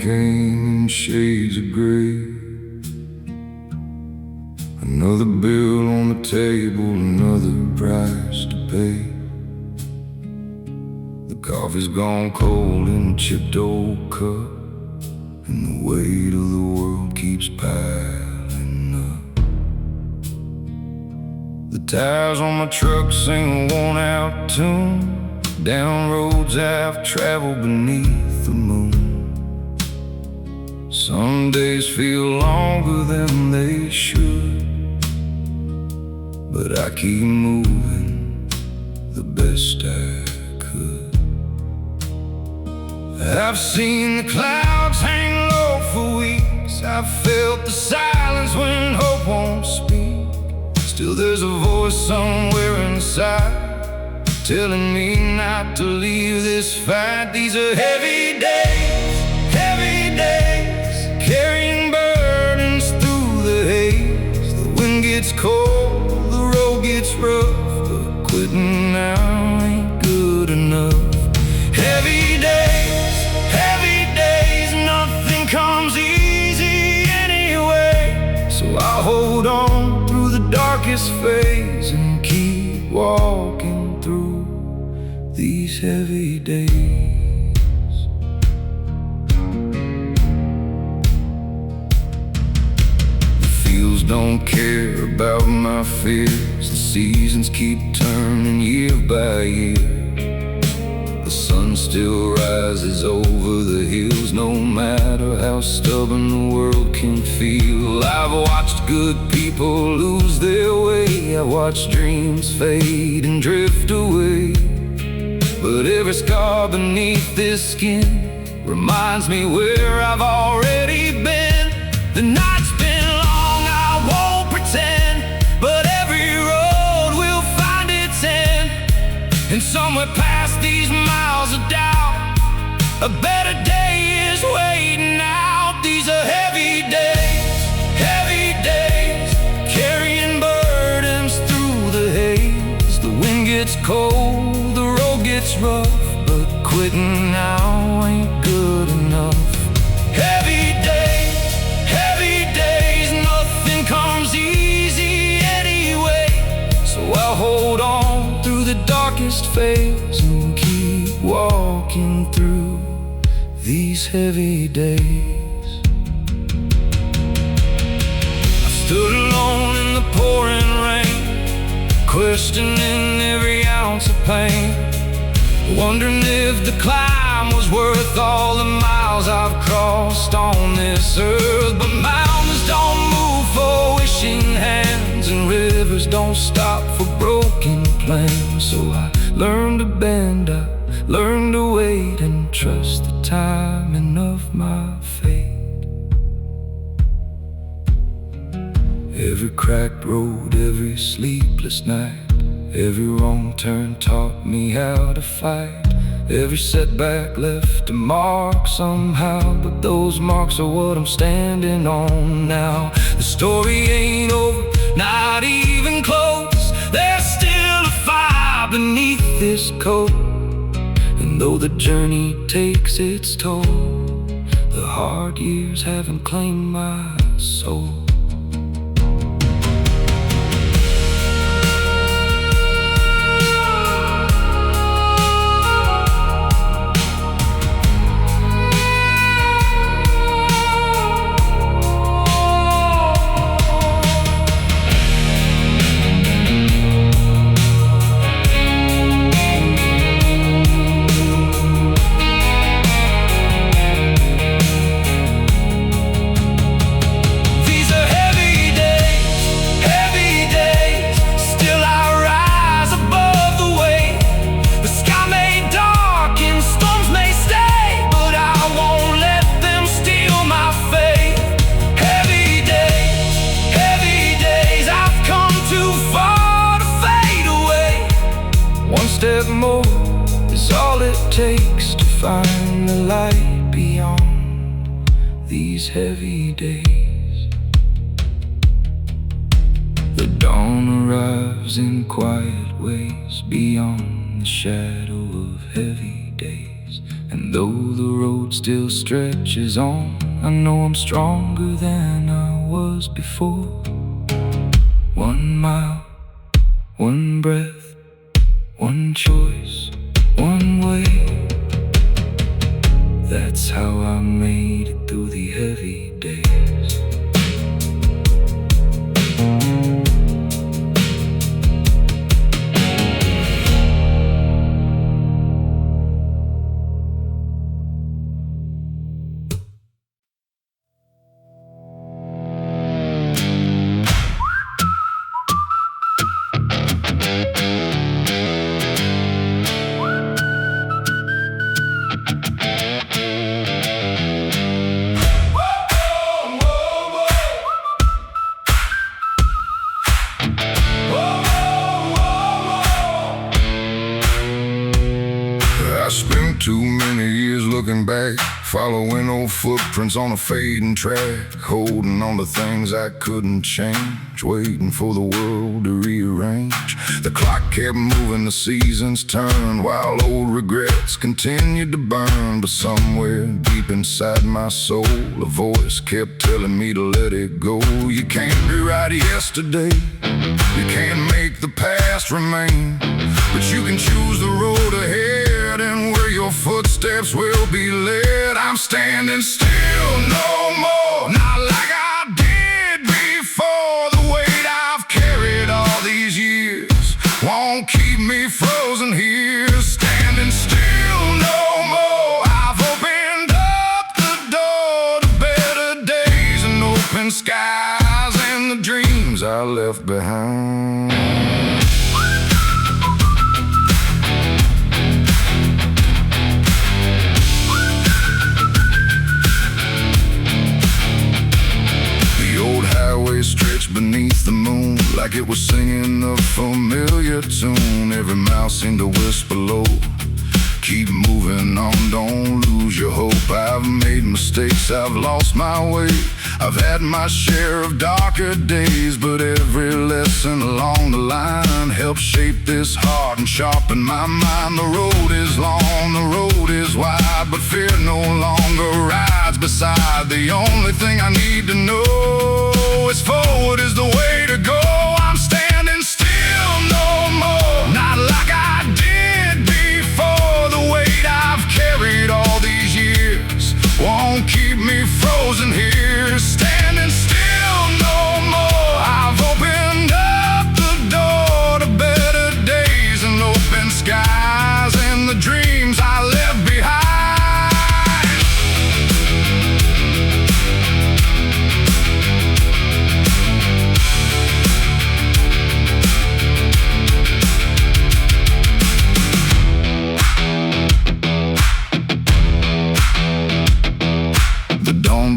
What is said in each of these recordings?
came in shades of gray. Another bill on the table, another price to pay. The coffee's gone cold in a chipped old cup, and the weight of the world keeps piling up. The tires on my truck sing a worn-out tune, down roads I've traveled beneath the moon. Some days feel longer than they should, but I keep moving the best I could. I've seen the clouds hang low for weeks. I've felt the silence when hope won't speak. Still there's a voice somewhere inside telling me not to leave this fight. These are heavy days, carrying burdens through the haze. The wind gets cold, the road gets rough, but quitting now ain't good enough. Heavy days, nothing comes easy anyway. So I'll hold on through the darkest phase and keep walking through these heavy days. The fields don't care about my fears. The seasons keep turning year by year. The sun still rises over the hills, no matter how stubborn the world can feel. I've watched good people lose their way. I watched dreams fade and drift away. But every scar beneath this skin reminds me where I've already been. The night's been long, I won't pretend, but every road will find its end. And somewhere past these miles of doubt, a better day is waiting out. These are heavy days, carrying burdens through the haze. The wind gets cold, the road gets rough, but quitting now ain't good enough. Heavy days, nothing comes easy anyway. So I'll hold on through the darkest phase and keep walking through these heavy days. I stood alone in the pouring rain, questioning every ounce of pain, wondering if the climb was worth all the miles I've crossed on this earth. But mountains don't move for wishing hands, and rivers don't stop for broken plans. So I learned to bend, I learned to wait and trust the timing of my fate. Every cracked road, every sleepless night, every wrong turn taught me how to fight. Every setback left a mark somehow, but those marks are what I'm standing on now. The story ain't over, not even close. There's still a fire beneath this coat, and though the journey takes its toll, the hard years haven't claimed my soul. Step more is all it takes to find the light beyond these heavy days. The dawn arrives in quiet ways beyond the shadow of heavy days. And though the road still stretches on, I know I'm stronger than I was before. 1 mile, 1 breath, 1 choice, 1 way. That's how I made it through the heavy days. I spent too many years looking back, following old footprints on a fading track, holding on to things I couldn't change, waiting for the world to rearrange. The clock kept moving, the seasons turned, while old regrets continued to burn. But somewhere deep inside my soul, a voice kept telling me to let it go. You can't rewrite yesterday, you can't make the past remain, but you can choose the road ahead and where your footsteps will be led. I'm standing still no more, not like I did before. The weight I've carried all these years won't keep me frozen here. Standing still no more, I've opened up the door to better days and open skies and the dreams I left behind. Stretched beneath the moon like it was singing a familiar tune. Every mile seemed to whisper low, keep moving on, don't lose your hope. I've made mistakes, I've lost my way, I've had my share of darker days, but every lesson along the line helped shape this heart and sharpen my mind. The road is long, the road is wide, but fear no longer rides beside. The only thing I need to know is forward is the way to go. I'm standing still no more, not like I did before. The weight I've carried all these years won't keep me frozen here. Standing still no more, I've opened up the door to better days and open skies and the dreams I left behind.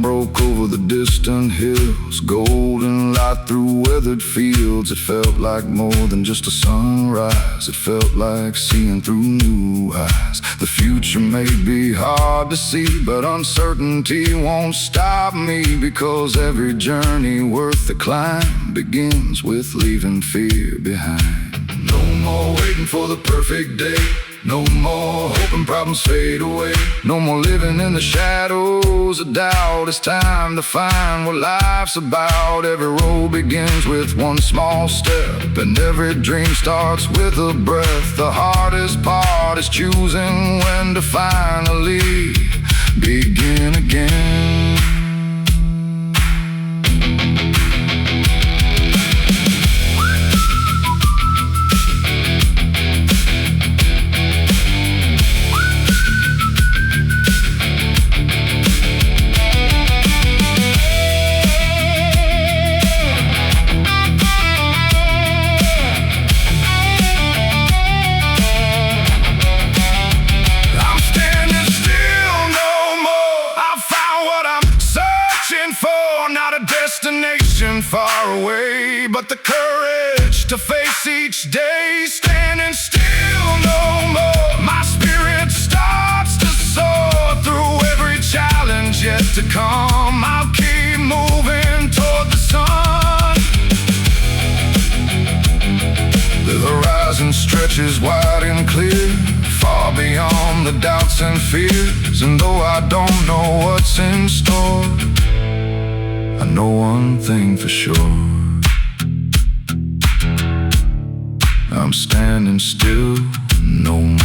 Broke over the distant hills, golden light through weathered fields. It felt like more than just a sunrise, it felt like seeing through new eyes. The future may be hard to see, but uncertainty won't stop me, because every journey worth the climb begins with leaving fear behind. No more waiting for the perfect day, no more hoping problems fade away, no more living in the shadows of doubt. It's time to find what life's about. Every road begins with one small step, and every dream starts with a breath. The hardest part is choosing when to finally begin again. Destination far away, but the courage to face each day. Standing still no more, my spirit starts to soar through every challenge yet to come. I'll keep moving toward the sun. The horizon stretches wide and clear, far beyond the doubts doubts and fears, and though I don't know what's in store, I know one thing for sure: I'm standing still no more.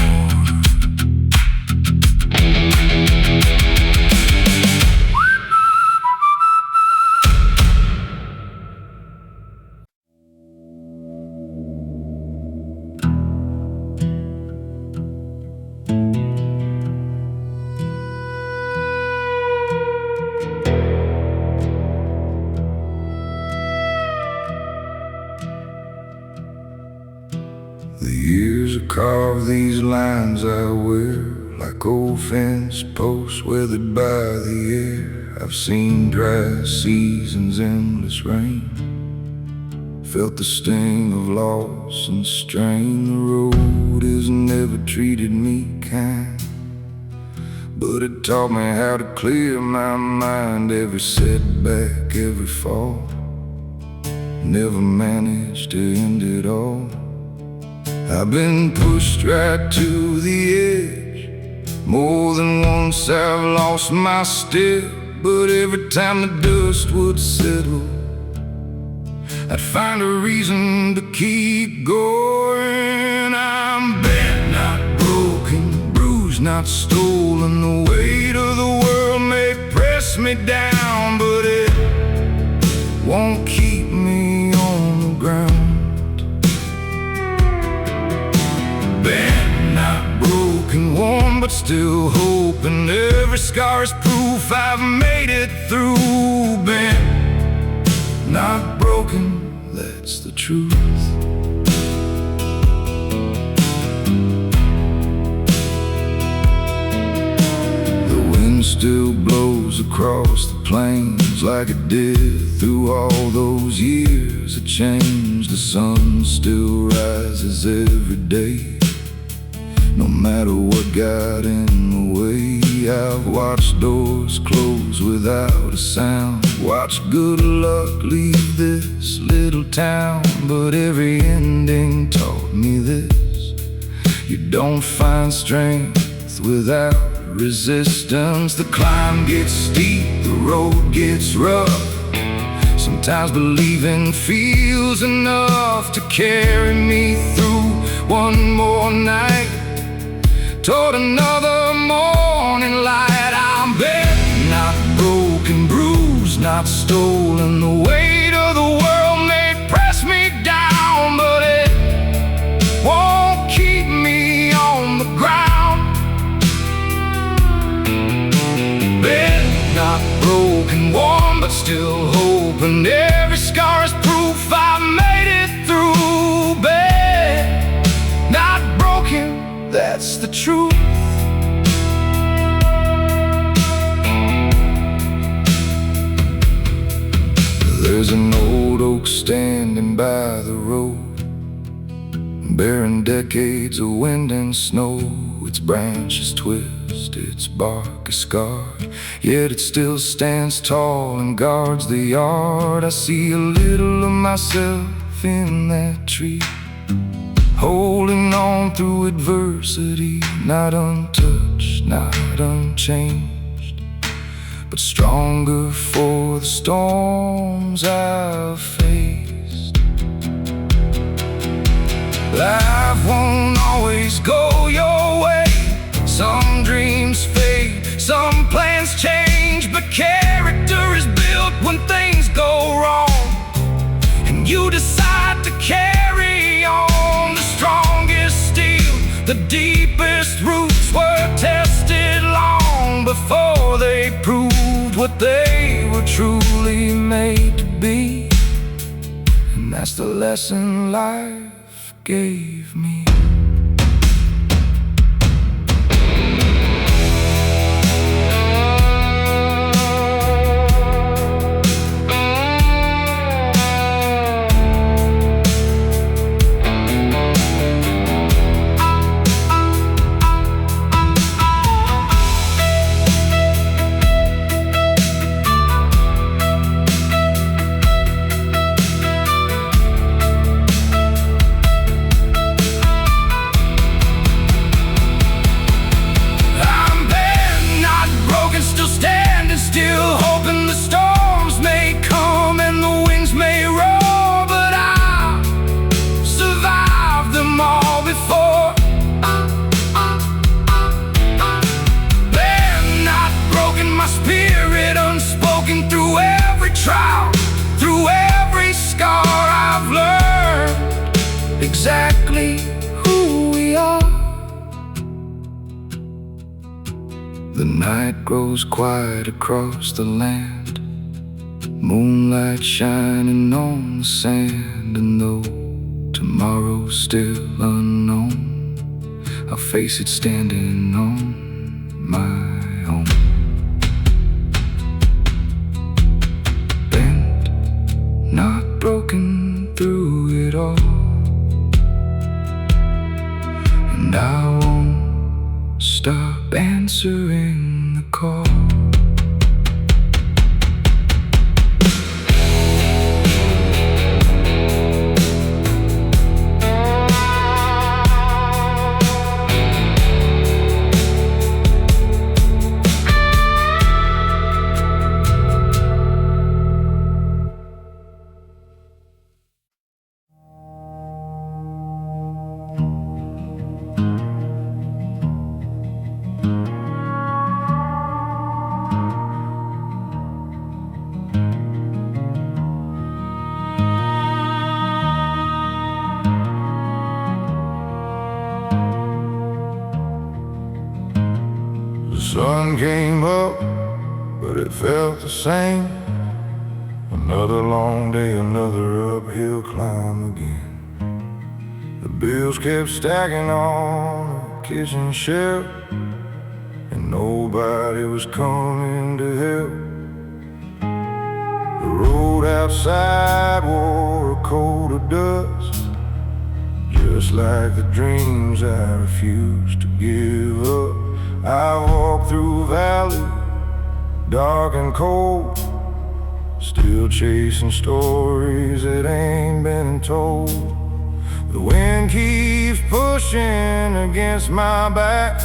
The years have carved these lines I wear, like old fence posts weathered by the air. I've seen dry seasons, endless rain, felt the sting of loss and strain. The road has never treated me kind, but it taught me how to clear my mind. Every setback, every fall, never managed to end it all. I've been pushed right to the edge, more than once I've lost my step, but every time the dust would settle, I'd find a reason to keep going. I'm bent, not broken, bruised, not stolen. The weight of the world may press me down, but it won't keep me on the ground. Bent, not broken, worn, but still hoping. Every scar is proof I've made it through. Bent, not broken, that's the truth. The wind still blows across the plains like it did through all those years of change. The sun still rises every day, no matter what got in the way. I've watched doors close without a sound, watched good luck leave this little town. But every ending taught me this: you don't find strength without resistance. The climb gets steep, the road gets rough. Sometimes believing feels enough to carry me through one more night, toward another morning light. I'm bent, not broken, bruised, not stolen. The weight of the world may press me down, but it won't keep me on the ground. Bent, not broken, worn, but still hoping. Every scar is proof I've made it through. Bent, not broken, that's the truth. There's an old oak standing by the road, bearing decades of wind and snow. Its branches twist, its bark is scarred, yet it still stands tall and guards the yard. I see a little of myself in that tree, holding on through adversity, not untouched, not unchanged, but stronger for the storms I've faced. Life won't always go your way. Some dreams fade, some plans change, but character is built when things go wrong, and you decide to carry on. The strongest steel, the deepest roots were tested long before they proved what they were truly made to be. And that's the lesson life gave me. The night grows quiet across the land, moonlight shining on the sand. And though tomorrow's still unknown, I'll face it standing on my own. Bent, not broken through it all, and I won't stop answering the call. The sun came up, but it felt the same. Another long day, another uphill climb again. The bills kept stacking on the kitchen shelf, and nobody was coming to help. The road outside wore a coat of dust, just like the dreams I refused to give up. I walk through a valley, dark and cold, still chasing stories that ain't been told. The wind keeps pushing against my back,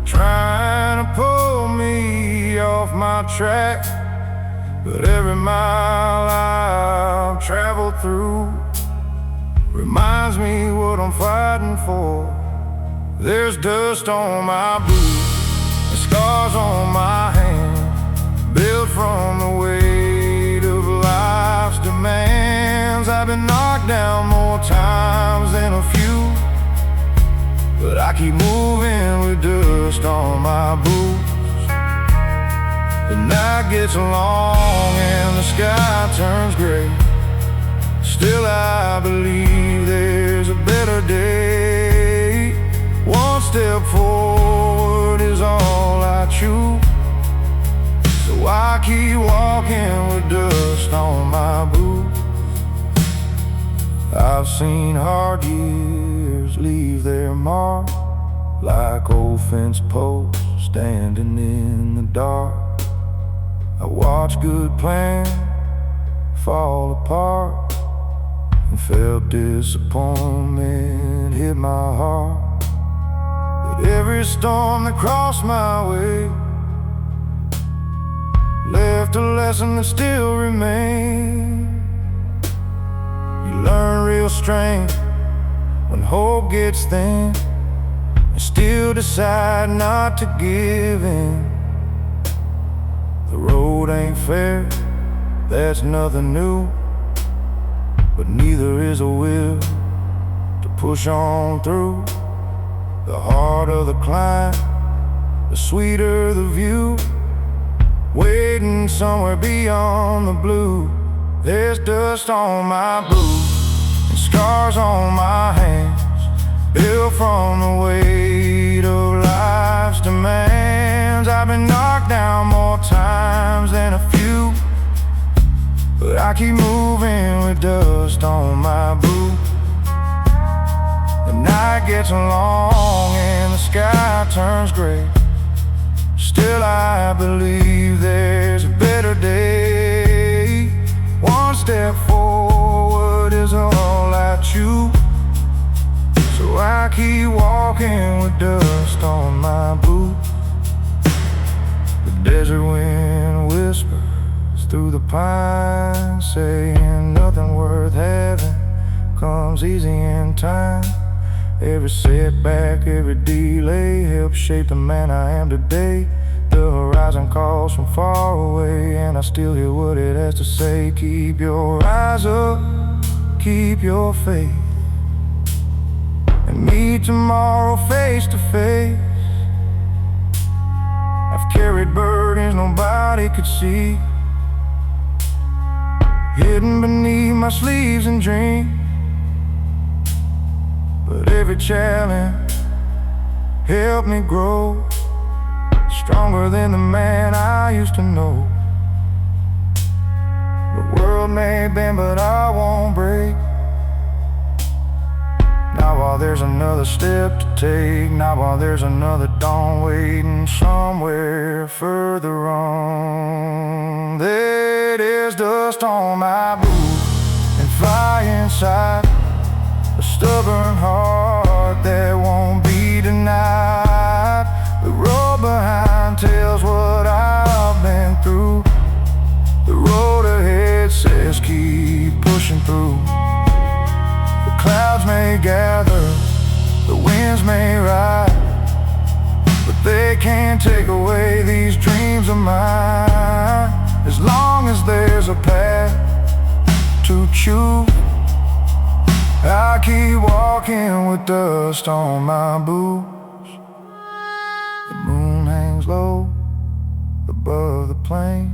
trying to pull me off my track. But every mile I've traveled through reminds me what I'm fighting for. There's dust on my boots and scars on my hands, built from the weight of life's demands. I've been knocked down more times than a few, but I keep moving with dust on my boots. The night gets long and the sky turns gray, still I believe there's a better day. One step forward is all I choose, so I keep walking with dust on my boots. I've seen hard years leave their mark, like old fence posts standing in the dark. I watched good plans fall apart and felt disappointment hit my heart. But every storm that crossed my way left a lesson that still remains. You learn real strength when hope gets thin, and still decide not to give in. The road ain't fair, that's nothing new, but neither is a will to push on through. The harder the climb, the sweeter the view, waiting somewhere beyond the blue. There's dust on my boots and scars on my hands, built from the weight of life's demands. I've been knocked down more times than a few, but I keep moving with dust on my boots. The night gets long and the sky turns gray, still I believe there's a better day. One step forward is all I choose, so I keep walking with dust on my boots. The desert wind whispers through the pines, saying nothing worth having comes easy in time. Every setback, every delay helps shape the man I am today. The horizon calls from far away, and I still hear what it has to say. Keep your eyes up, keep your faith, and meet tomorrow face to face. they could see, hidden beneath my sleeves and dreams. But every challenge helped me grow, stronger than the man I used to know. The world may bend, but I won't break. Not while there's another step to take, not while there's another dawn waiting somewhere further on. There's dust on my boots and fire inside, a stubborn heart that won't be denied. The road behind tells what I've been through. The road ahead says keep pushing through. The clouds may gather, the winds may ride, but they can't take away these dreams of mine. As long as there's a path to choose, I keep walking with dust on my boots. The moon hangs low above the plains,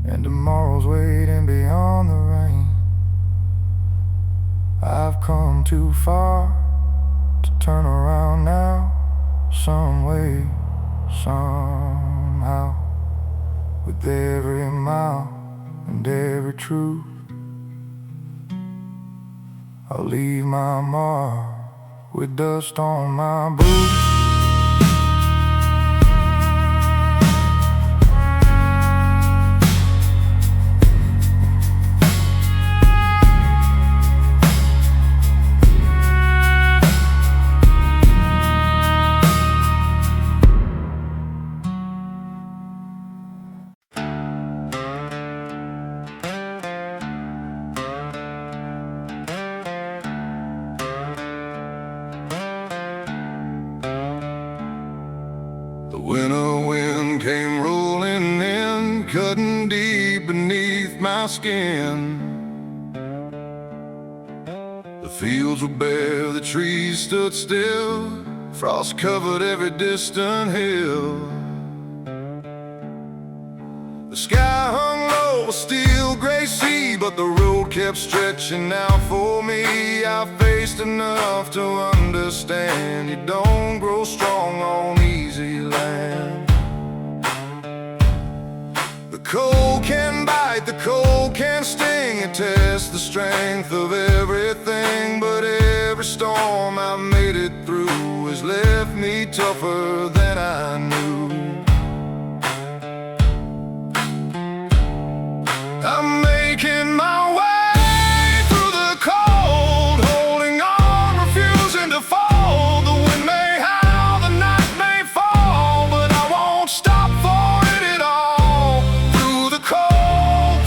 and tomorrow's waiting beyond the rain. I've come too far to turn around now, some way, somehow. With every mile and every truth, I'll leave my mark with dust on my boots. The winter wind came rolling in, cutting deep beneath my skin. The fields were bare, the trees stood still, frost covered every distant hill. The sky hung low, a steel gray sea, but the road kept stretching out for me. I faced enough to understand you don't grow strong on easy land. The cold can bite, the cold can sting, it tests the strength of everything. But every storm I made it through has left me tougher than I knew. I'm making my way through the cold, holding on, refusing to fall. The wind may howl, the night may fall, but I won't stop for it at all. Through the cold,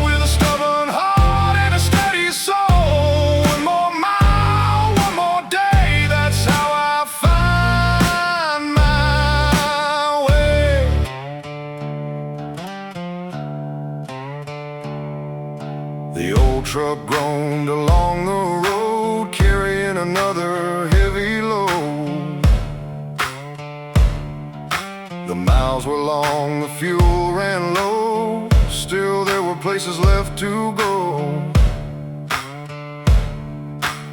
with a stubborn heart and a steady soul. One more mile, one more day, that's how I find my way. The old truck groaned along the road, carrying another heavy load. The miles were long, the fuel ran low, still there were places left to go.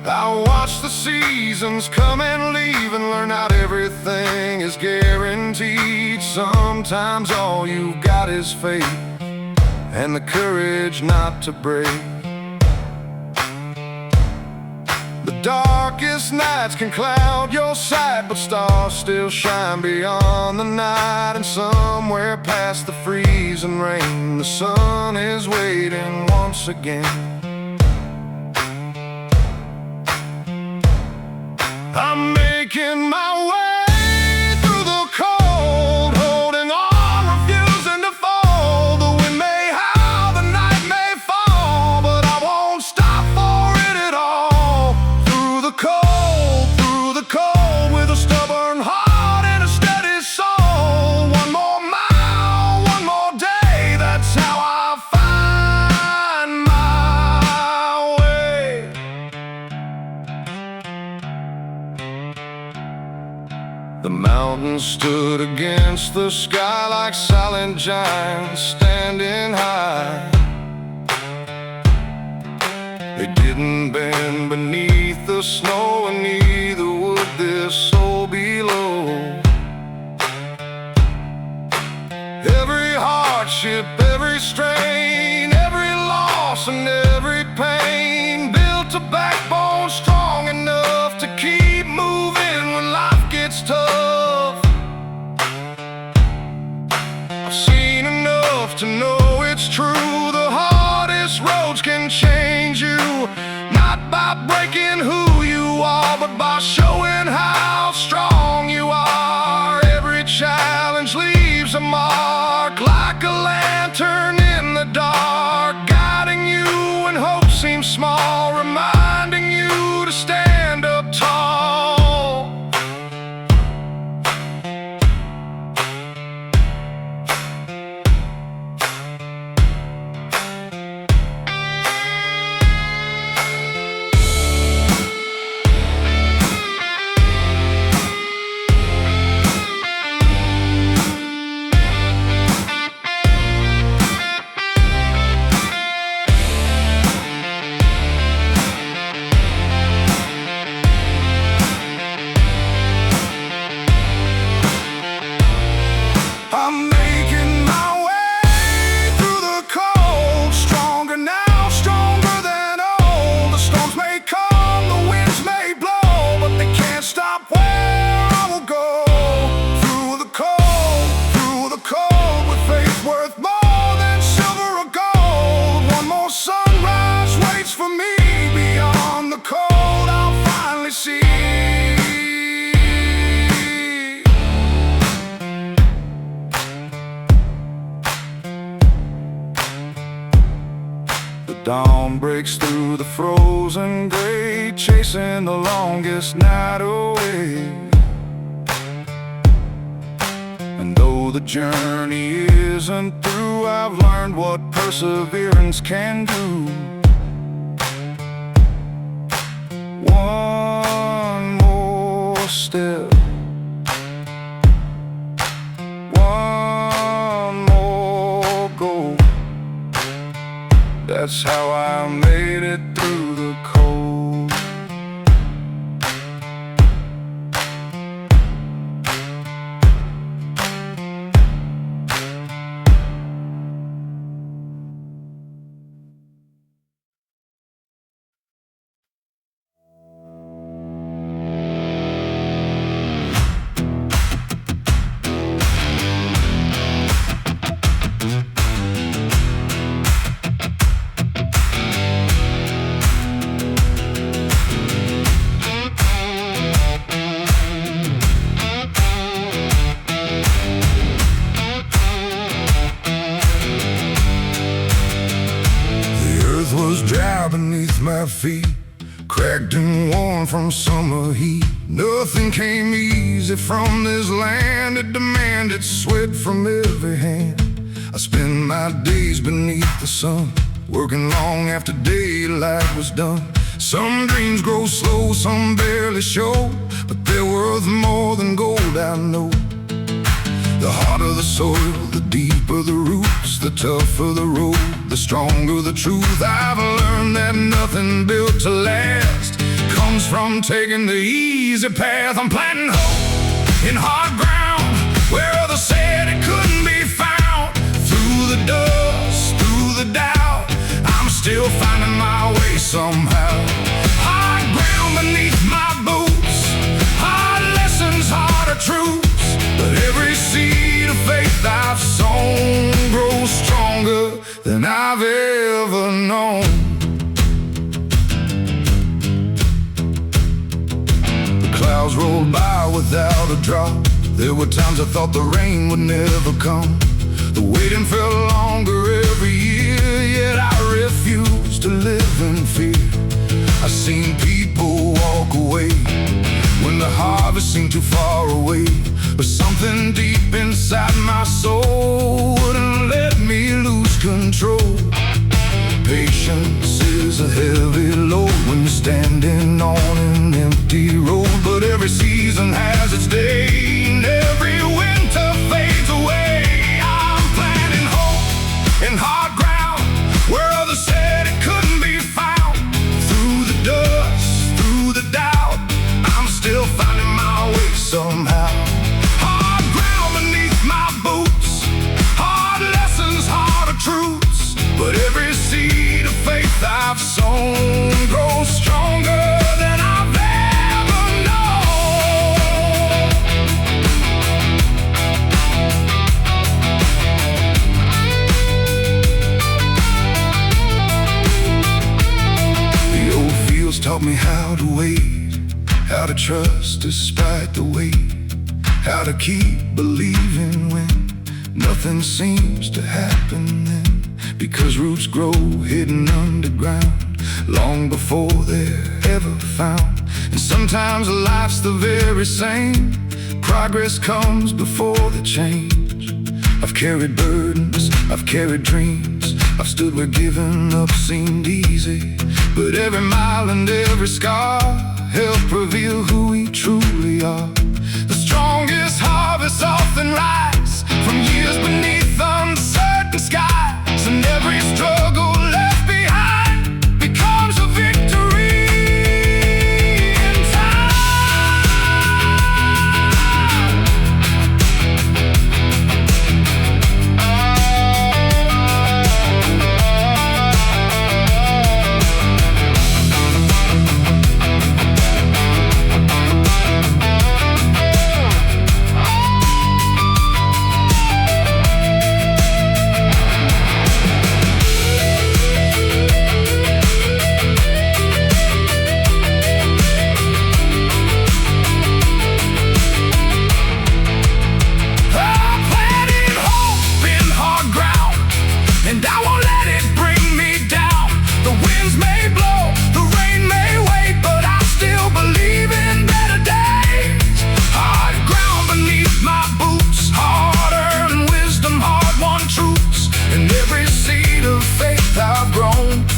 I watched the seasons come and leave and learn out everything is guaranteed. Sometimes all you've got is faith and the courage not to break. The darkest nights can cloud your sight, but stars still shine beyond the night. And somewhere past the freezing rain, the sun is waiting once again. I'm making my way through the cold, holding on, refusing to fall. The wind may howl, the night may fall, but I won't stop for it at all. Through the cold, with a stubborn heart and a steady soul. One more mile, one more day, that's how I find my way. The mountains stood against the sky like silent giants standing high. They didn't bend beneath the snow, and neither would this soul below. Every hardship, every strain, every loss and every pain built a backbone strong enough to keep moving when life gets tough. I've seen enough to know it's true. The hardest roads can change you, not by breaking who you are, but by showing how strong you are. Every challenge leaves a mark, like a lantern in the dark, guiding you when hope seems small, reminding you to stand up tall. I'm making my way through the cold, stronger now, stronger than old. The storms may come, the winds may blow, but they can't stop where I will go. Through the cold, with faith worth more than silver or gold. One more sunrise waits for me. Beyond the cold, I'll finally see. Dawn breaks through the frozen gray, chasing the longest night away. And though the journey isn't through, I've learned what perseverance can do. One more step, one more goal. That's how I made it through the cold. Was dry beneath my feet, cracked and worn from summer heat. Nothing came easy from this land, it demanded sweat from every hand. I spend my days beneath the sun, working long after daylight was done. Some dreams grow slow, some barely show, but they're worth more than gold, I know. The harder the soil, the deeper the roots, the tougher the road, the stronger the truth. I've learned that nothing built to last comes from taking the easy path. I'm planting hope in hard ground where others said it couldn't be found. Through the dust, through the doubt, I'm still finding my way somehow. Hard ground beneath my boots, hard lessons, harder truths. But every seed of faith I've sown grows stronger than I've ever known. The clouds rolled by without a drop. There were times I thought the rain would never come. The waiting felt longer every year, yet I refused to live in fear. I've seen people walk away when the harvest seemed too far away, but something deep inside my soul wouldn't let me lose control. Patience is a heavy load when you're standing on an empty road, but every season has its day. faith I've sown grows stronger than I've ever known. The old fields taught me how to wait, how to trust despite the weight, how to keep believing when nothing seems to happen then. Because roots grow hidden underground long before they're ever found. And sometimes life's the very same. Progress comes before the change. I've carried burdens, I've carried dreams, I've stood where giving up seemed easy. But every mile and every scar help reveal who we truly are. The strongest harvests often rise from years beneath uncertain skies, and every struggle left behind becomes a victory in time.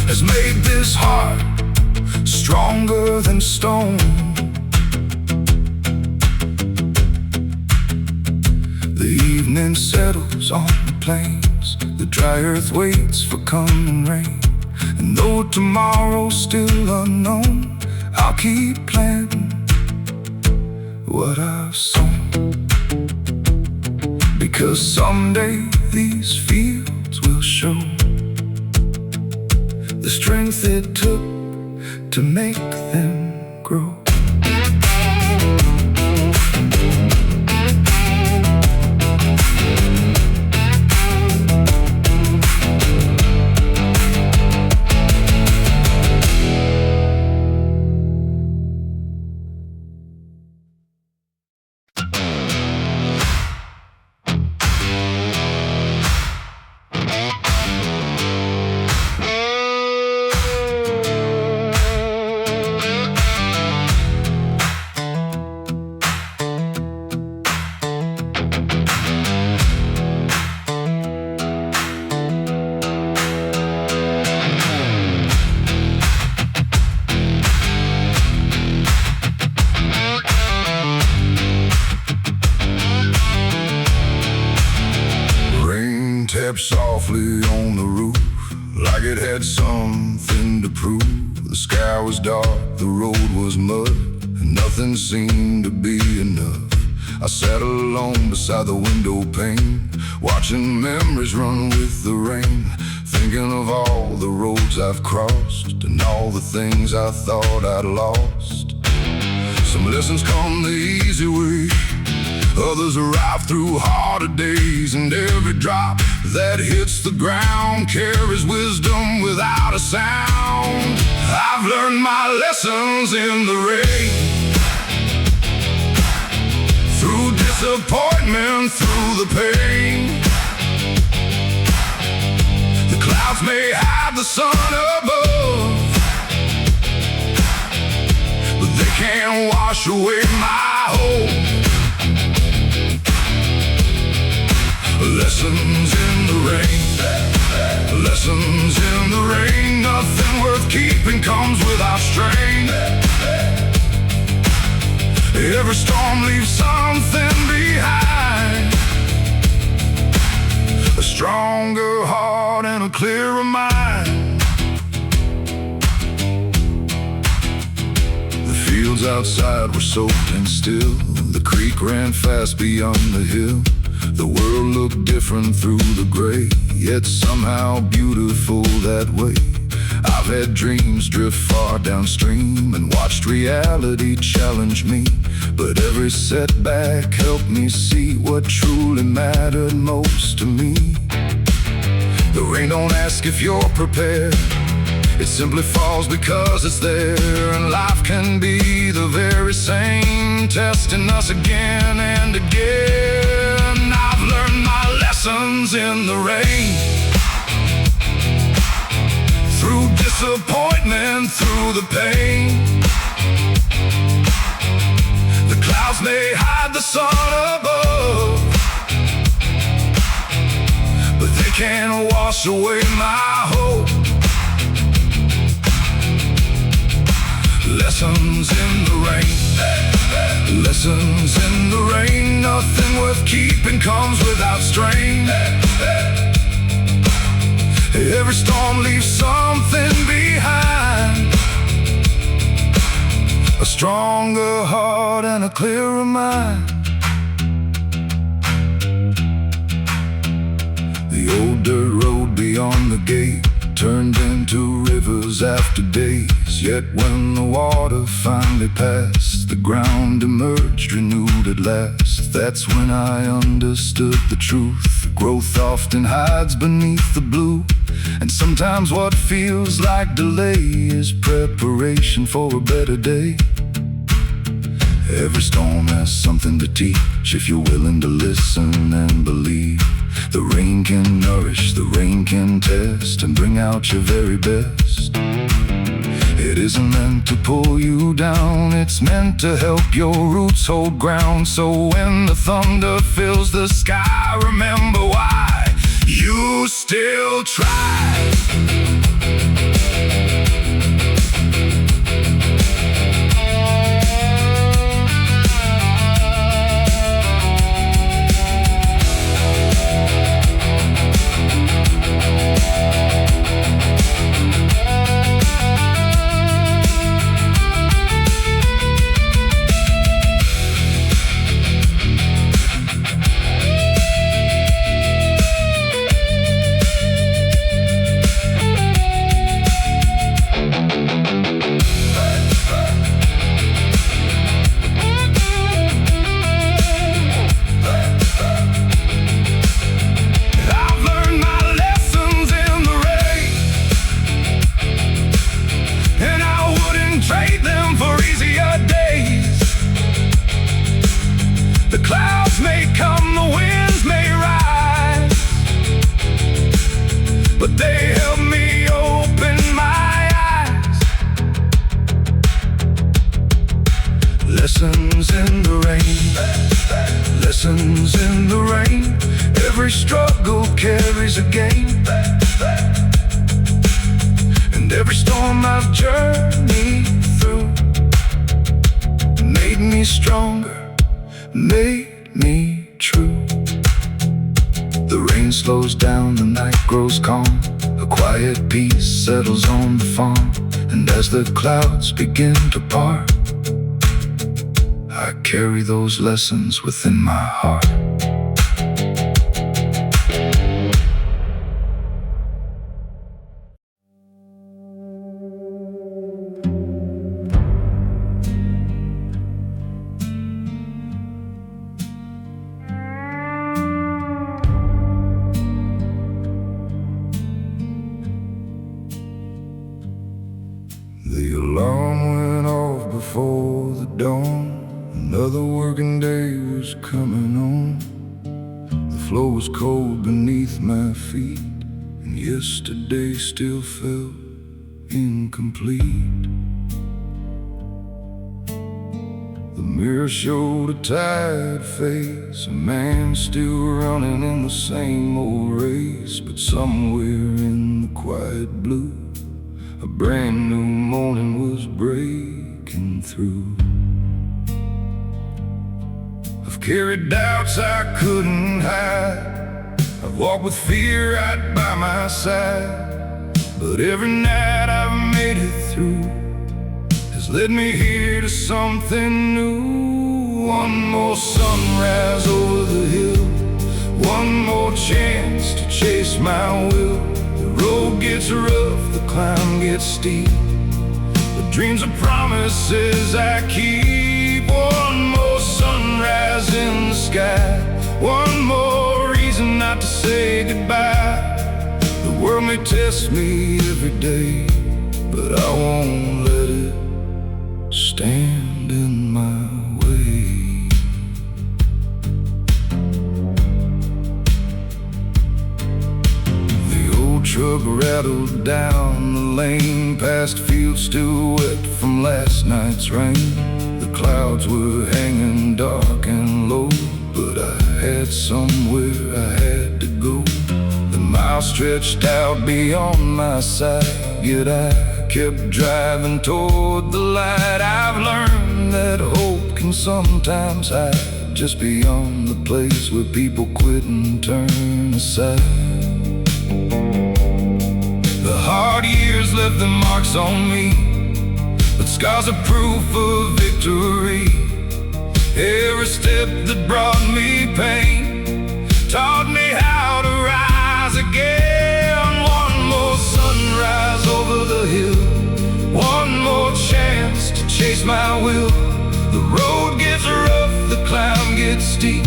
Has made this heart stronger than stone. The evening settles on the plains, the dry earth waits for coming rain. And though tomorrow's still unknown, I'll keep planting what I've sown. Because someday these fields will show the strength it took to make them grow. Tapped softly on the roof, like it had something to prove. The sky was dark, the road was mud, and nothing seemed to be enough. I sat alone beside the window pane, watching memories run with the rain, thinking of all the roads I've crossed and all the things I thought I'd lost. Some lessons come the easy way, others arrive through harder days, and every drop that hits the ground carries wisdom without a sound. I've learned my lessons in the rain, through disappointment, through the pain. The clouds may hide the sun above, but they can't wash away my hope. Lessons in the rain, lessons in the rain. Nothing worth keeping comes without strain. Every storm leaves something behind, a stronger heart and a clearer mind. The fields outside were soaked and still, the creek ran fast beyond the hill. The world looked different through the gray, yet somehow beautiful that way. I've had dreams drift far downstream and watched reality challenge me, but every setback helped me see what truly mattered most to me. The rain don't ask if you're prepared, it simply falls because it's there. And life can be the very same, testing us again and again. I've learned my lessons in the rain, through disappointment, through the pain. The clouds may hide the sun above, but they can't wash away my hope. Lessons in the rain, lessons in the rain. Nothing worth keeping comes without strain. Every storm leaves something behind, a stronger heart and a clearer mind. The old dirt road beyond the gate turned into rivers after days. Yet when the water finally passed, the ground emerged renewed at last. That's when I understood the truth. Growth often hides beneath the blue, and sometimes what feels like delay is preparation for a better day. Every storm has something to teach if you're willing to listen and believe. The rain can nourish, the rain can test and bring out your very best. It isn't meant to pull you down, it's meant to help your roots hold ground. So when the thunder fills the sky, remember why you still try. But they help me open my eyes. Lessons in the rain, lessons in the rain. Every struggle carries a gain, and every storm I've journeyed through made me stronger, made me true. The rain slows down, the night grows calm, a quiet peace settles on the farm. And as the clouds begin to part, I carry those lessons within my heart. The alarm went off before the dawn. Another working day was coming on. The floor was cold beneath my feet, and yesterday still felt incomplete. The mirror showed a tired face, a man still running in the same old race. But somewhere in the quiet blue, a brand new morning was breaking through. I've carried doubts I couldn't hide, I've walked with fear right by my side. But every night I've made it through has led me here to something new. One more sunrise over the hill, one more chance to chase my will. The road gets rough, the climb gets steep. The dreams of promises I keep. One more sunrise in the sky, one more reason not to say goodbye. The world may test me every day, but I won't let it stand in my way. The old truck rattled down the lane, past fields still wet from last night's rain. The clouds were hanging dark and low, but I had somewhere I had to go. The mile stretched out beyond my sight, yet I kept driving toward the light. I've learned that hope can sometimes hide just beyond the place where people quit and turn aside. The hard years left their marks on me, but scars are proof of victory. Every step that brought me pain taught me how to rise again. One more sunrise over the hill, one more chance to chase my will. The road gets rough, the climb gets steep,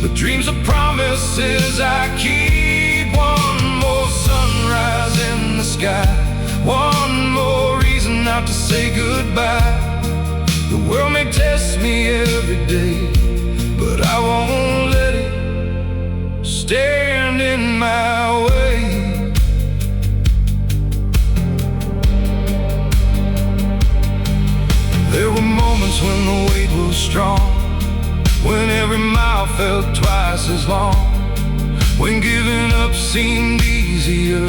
but dreams are promises I keep. One more sunrise in the sky, one more reason not to say goodbye. The world may test me every day, but I won't let it stand in my way. There were moments when the weight was strong, when every mile felt twice as long, when giving up seemed easier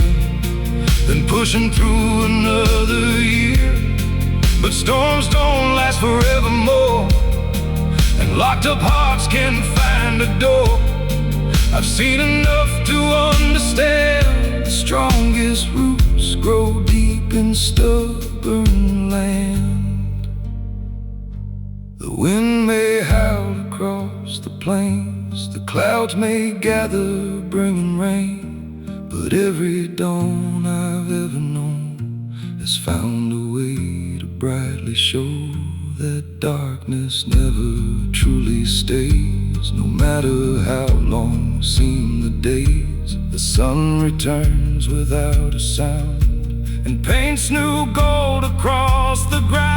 than pushing through another year. But storms don't last forevermore, and locked up hearts can find a door. I've seen enough to understand the strongest roots grow deep in stubborn land. The wind may howl across the plains, the clouds may gather bringing rain, but every dawn I've ever known has found a way to brightly show that darkness never truly stays. No matter how long seem the days, the sun returns without a sound and paints new gold across the ground.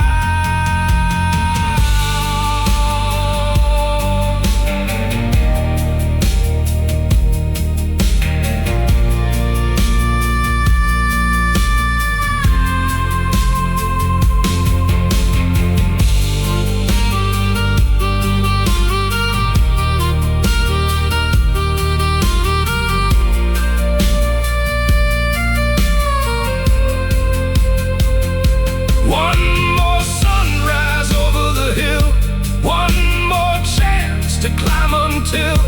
Till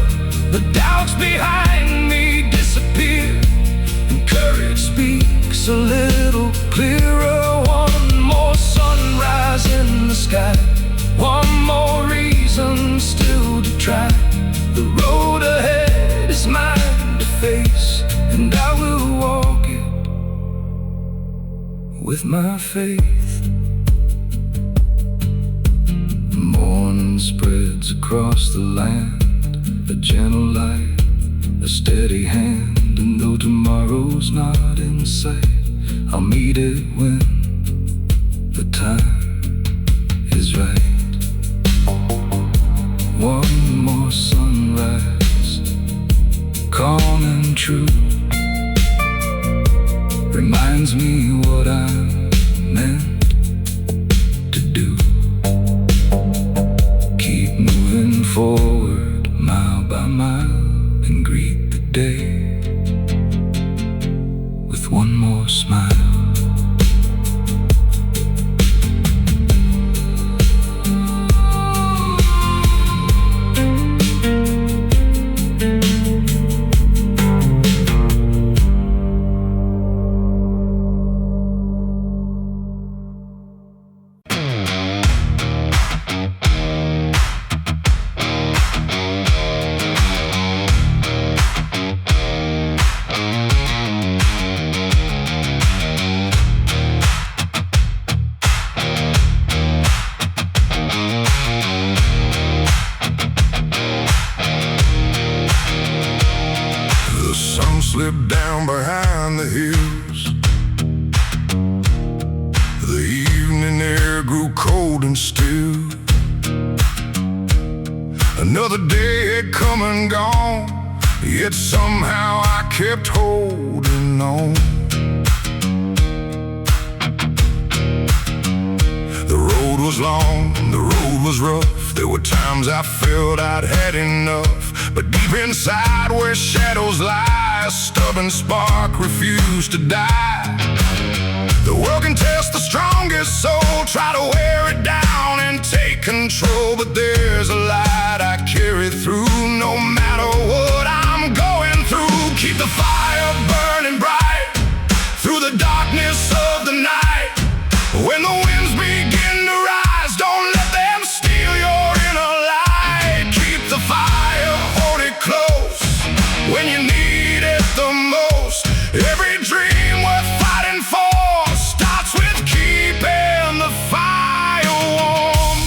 the doubts behind me disappear and courage speaks a little clearer. One more sunrise in the sky, one more reason still to try. The road ahead is mine to face, and I will walk it with my faith. The morning spreads across the land, a gentle light, a steady hand. And though tomorrow's not in sight, I'll meet it when the time is right. One more sunrise, calm and true, reminds me what I'm meant to do. Keep moving forward, mile by mile, and greet the day with one more smile. slip down behind the hills. The evening air grew cold and still. Another day had come and gone, yet somehow I kept holding on. The road was long, the road was rough. There were times I felt I'd had enough, but deep inside where shadows lie, a stubborn spark refused to die. The world can test the strongest soul, try to wear it down and take control, but there's a light I carry through no matter what I'm going through. Keep the fire burning bright through the darkness of the night. When the winds begin to rise, don't let them steal your inner light. Keep the fire, hold it close when you need it the most. Every dream worth fighting for starts with keeping the fire warm.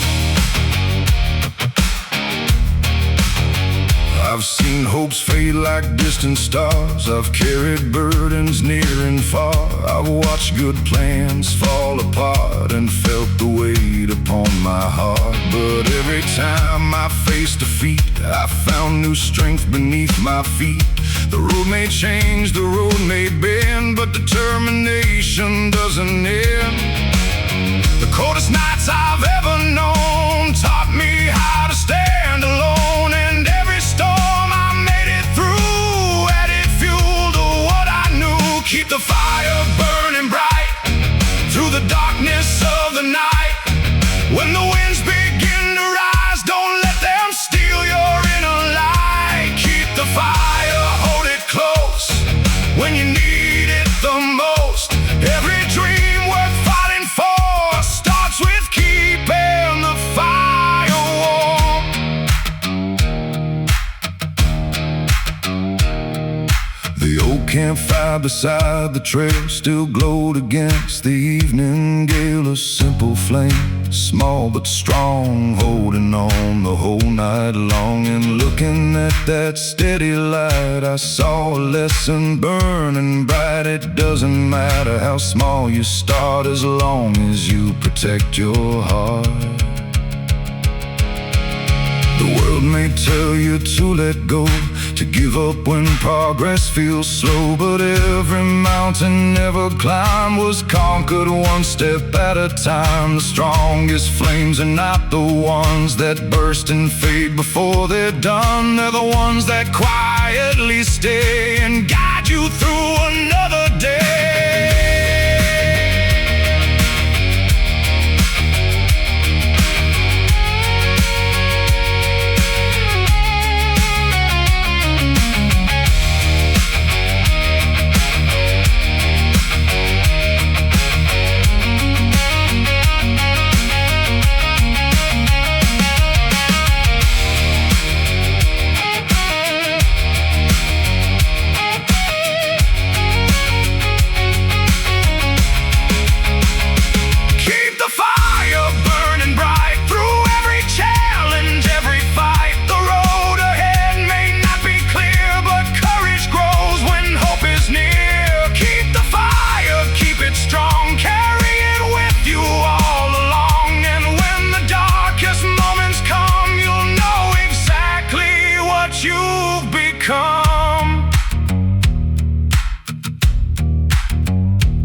I've seen hopes fade like distant stars. I've carried burdens near and far. I've watched good plans fall apart and felt the weight upon my heart. But every time I faced defeat, I found new strength beneath my feet. The road may change, the road may bend, but determination doesn't end. The coldest nights I've ever known taught me how to stand alone, and every storm I made it through added fuel to what I knew. Keep the fire burning bright through the darkness of the night. When the winds begin to rise, don't let them steal your inner light. Keep the fire, hold it close when you need it the most. Every dream worth fighting for starts with keeping the fire warm. The old campfire beside the trail still glowed against the evening gale. A simple flame, small but strong, holding on the whole night long. And looking at that steady light, I saw a lesson burning bright. It doesn't matter how small you start, as long as you protect your heart. The world may tell you to let go, to give up when progress feels slow, but every mountain ever climbed was conquered one step at a time. The strongest flames are not the ones that burst and fade before they're done. They're the ones that quietly stay and guide you through another day.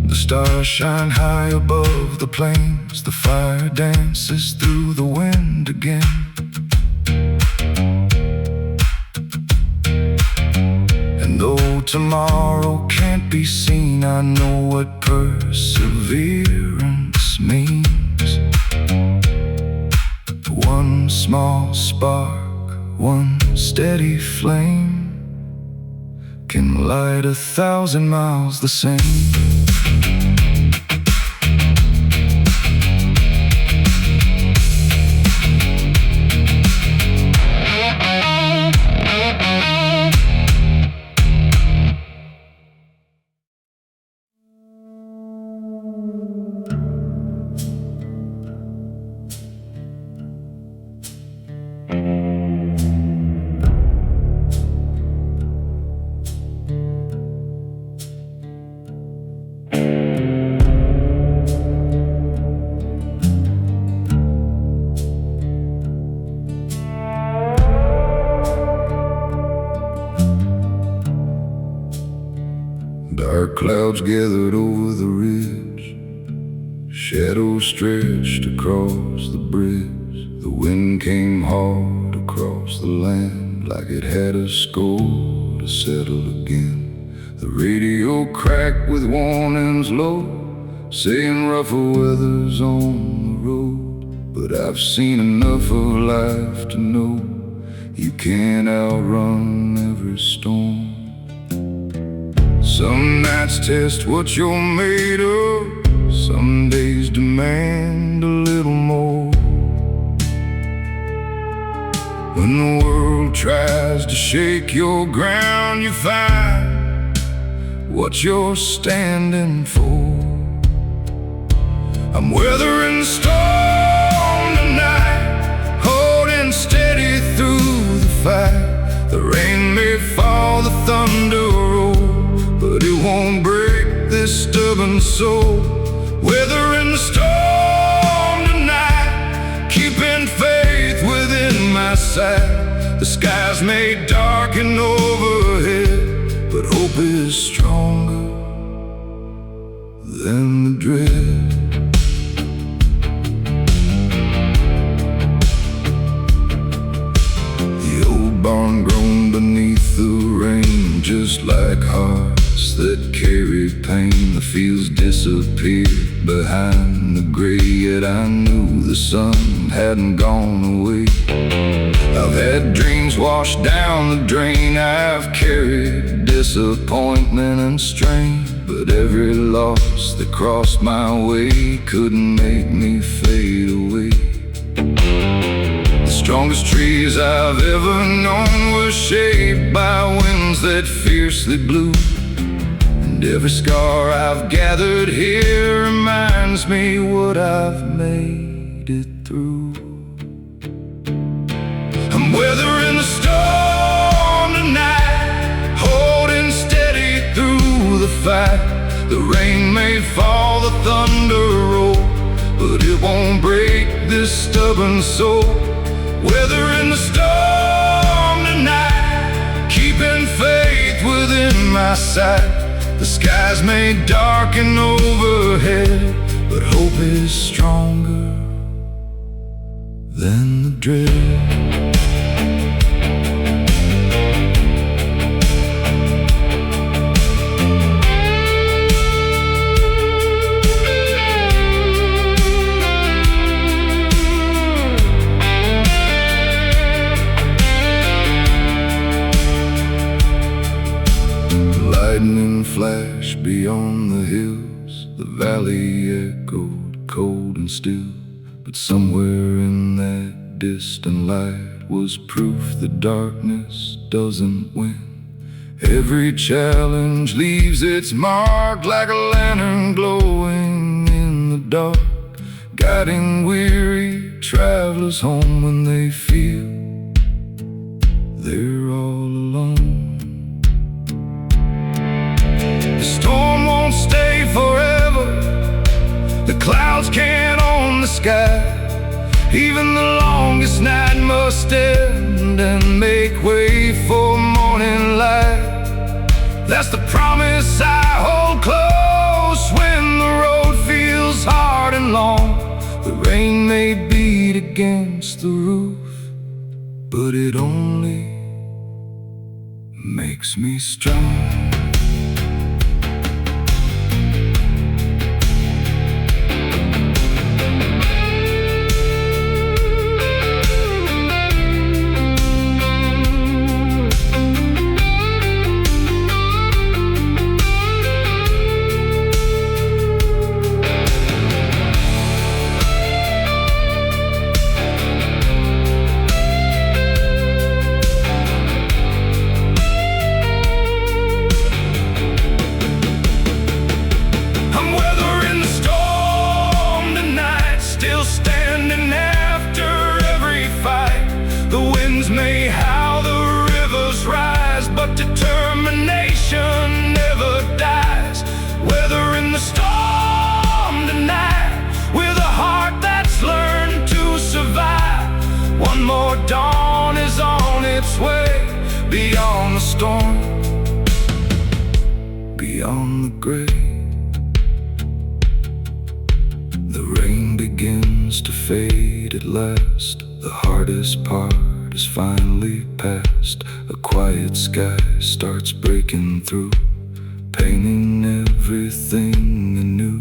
The stars shine high above the plains. The fire dances through the wind again. And though tomorrow can't be seen, I know what perseverance means. One small spark, one steady flame can light 1,000 miles the same. Clouds gathered over the ridge, shadows stretched across the bridge. The wind came hard across the land, like it had a score to settle again. The radio cracked with warnings low, saying rougher weather's on the road. But I've seen enough of life to know you can't outrun every storm. Some nights test what you're made of, some days demand a little more. When the world tries to shake your ground, you find what you're standing for. I'm weathering the storm tonight, holding steady through the fight. The rain may fall, the thunder roll, but it won't break this stubborn soul. Weathering the storm tonight, keeping faith within my sight. The skies may darken overhead, but hope is stronger than the dread. The old barn groaned beneath the rain, just like hearts that carry pain. The fields disappeared behind the gray, yet I knew the sun hadn't gone away. I've had dreams washed down the drain, I've carried disappointment and strain, but every loss that crossed my way couldn't make me fade away. The strongest trees I've ever known were shaped by winds that fiercely blew, and every scar I've gathered here reminds me what I've made it through. I'm weathering the storm tonight, holding steady through the fight. The rain may fall, the thunder roll, but it won't break this stubborn soul. Weathering the storm tonight, keeping faith within my sight. The skies may darken overhead, but hope is stronger than the dread. Lightning flashed beyond the hills, the valley echoed cold and still. But somewhere in that distant light was proof that darkness doesn't win. Every challenge leaves its mark, like a lantern glowing in the dark, guiding weary travelers home when they feel they're all alone. The storm won't stay forever, the clouds can't own the sky. Even the longest night must end and make way for morning light. That's the promise I hold close when the road feels hard and long. The rain may beat against the roof, but it only makes me strong. May howl, the rivers rise, but determination never dies. Weathering the storm tonight, with a heart that's learned to survive. One more dawn is on its way, beyond the storm, beyond beyond the gray. The rain begins to fade at last. The hardest part is finally past. A quiet sky starts breaking through, painting everything anew.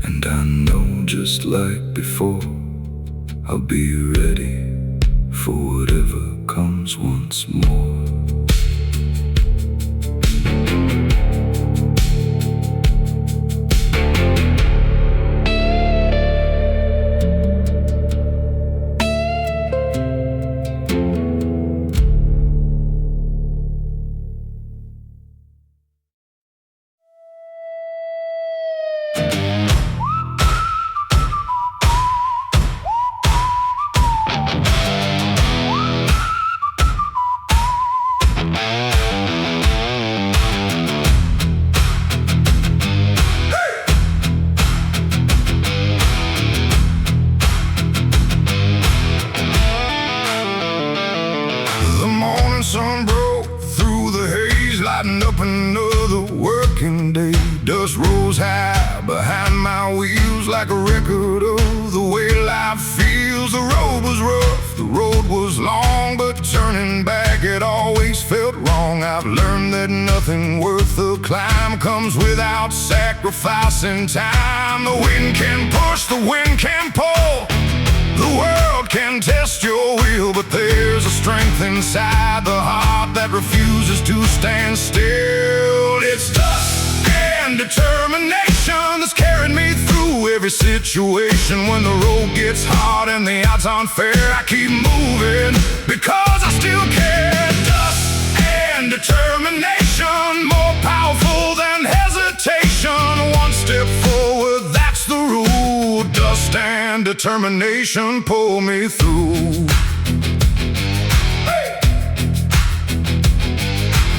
And I know, just like before, I'll be ready for whatever comes once more. Sun broke through the haze, lighting up another working day. Dust rose high behind my wheels like a record of the way life feels. The road was rough, the road was long, but turning back it always felt wrong. I've learned that nothing worth the climb comes without sacrificing time. The wind can push, the wind can pull, the world can test your will, but there's a strength inside the heart that refuses to stand still. It's dust and determination that's carried me through every situation. When the road gets hard and the odds aren't fair, I keep moving because I still care. Dust and determination, more powerful than hesitation. One step forward, that's the rule. Dust and determination pull me through.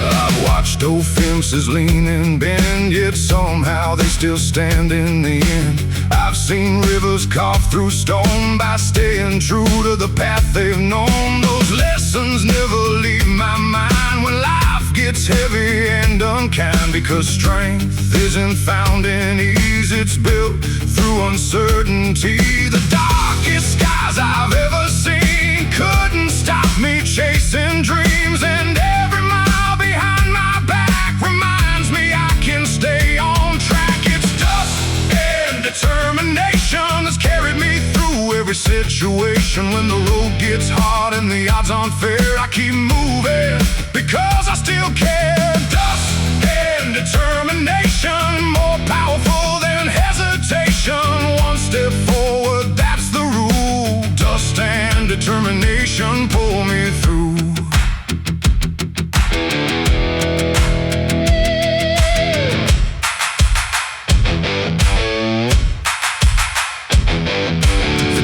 I've watched old fences lean and bend, yet somehow they still stand in the end. I've seen rivers carved through stone by staying true to the path they've known. Those lessons never leave my mind when life gets heavy and unkind, because strength isn't found in ease, it's built through uncertainty. The darkest skies I've ever seen couldn't stop me chasing dreams, and every mile behind my back reminds me I can stay on track. It's dust and determination that's carried me through every situation. When the road gets hard and the odds aren't fair, I keep moving because I still care. Dust and determination, more powerful than hesitation. One step forward, that's the rule. Dust and determination pull me through.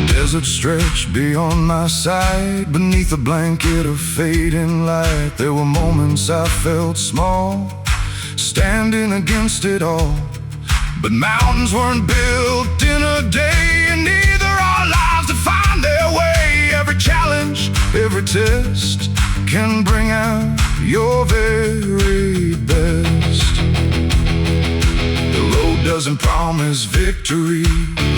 Desert stretched beyond my sight, beneath a blanket of fading light. There were moments I felt small, standing against it all. But mountains weren't built in a day, and neither are lives to find their way. Every challenge, every test can bring out your very best. The road doesn't promise victory,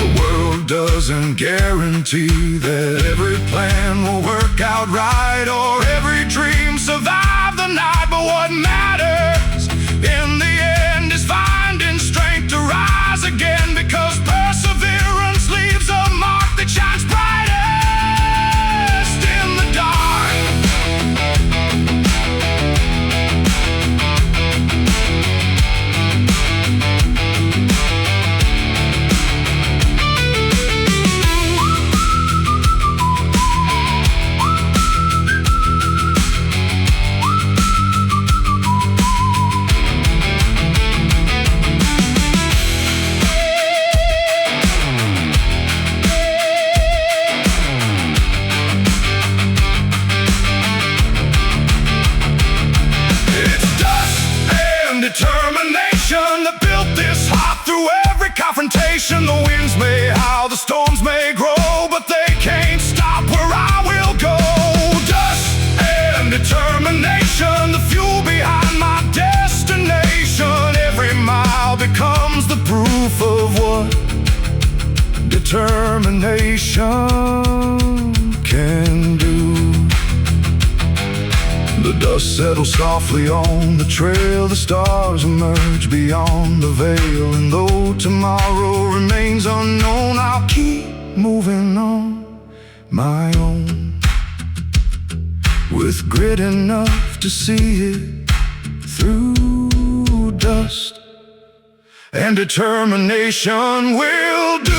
the world doesn't guarantee that every plan will work out right or every dream survive the night. But what matters in the end is finding strength to rise again, because perseverance leaves a mark that shines brightest in the dark. Determination that built this heart through every confrontation. The winds may howl, the storms may grow, but they can't stop where I will go. Dust and determination, the fuel behind my destination. Dust settles softly on the trail, the stars emerge beyond the veil. And though tomorrow remains unknown, I'll keep moving on my own, with grit enough to see it through dust, and determination will do.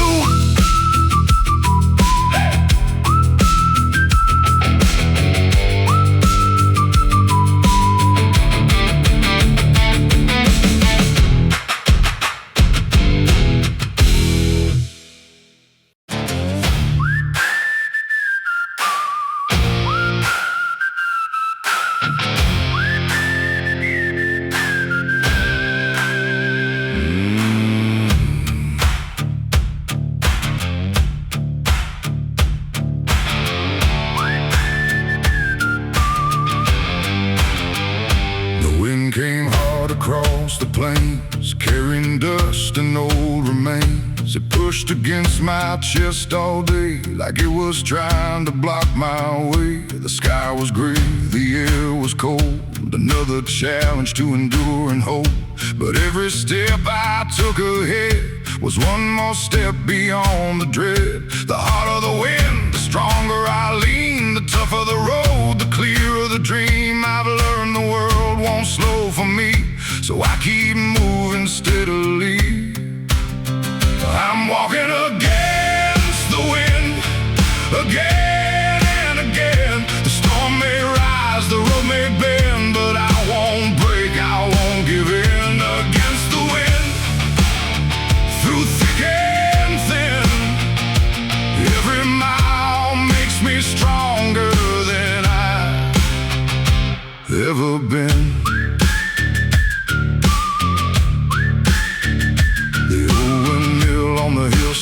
Came hard across the plains, carrying dust and old remains. It pushed against my chest all day, like it was trying to block my way. The sky was gray, the air was cold, another challenge to endure and hope. But every step I took ahead was one more step beyond the dread. The harder the wind, the stronger I lean, the tougher the road, the clearer the dream. I've learned the world won't slow for me, so I keep moving steadily. I'm walking against the wind, again and again. The storm may rise, the road may bend, but I won't break, I won't give in. Against the wind, through thick and thin, every mile makes me stronger than I've ever been.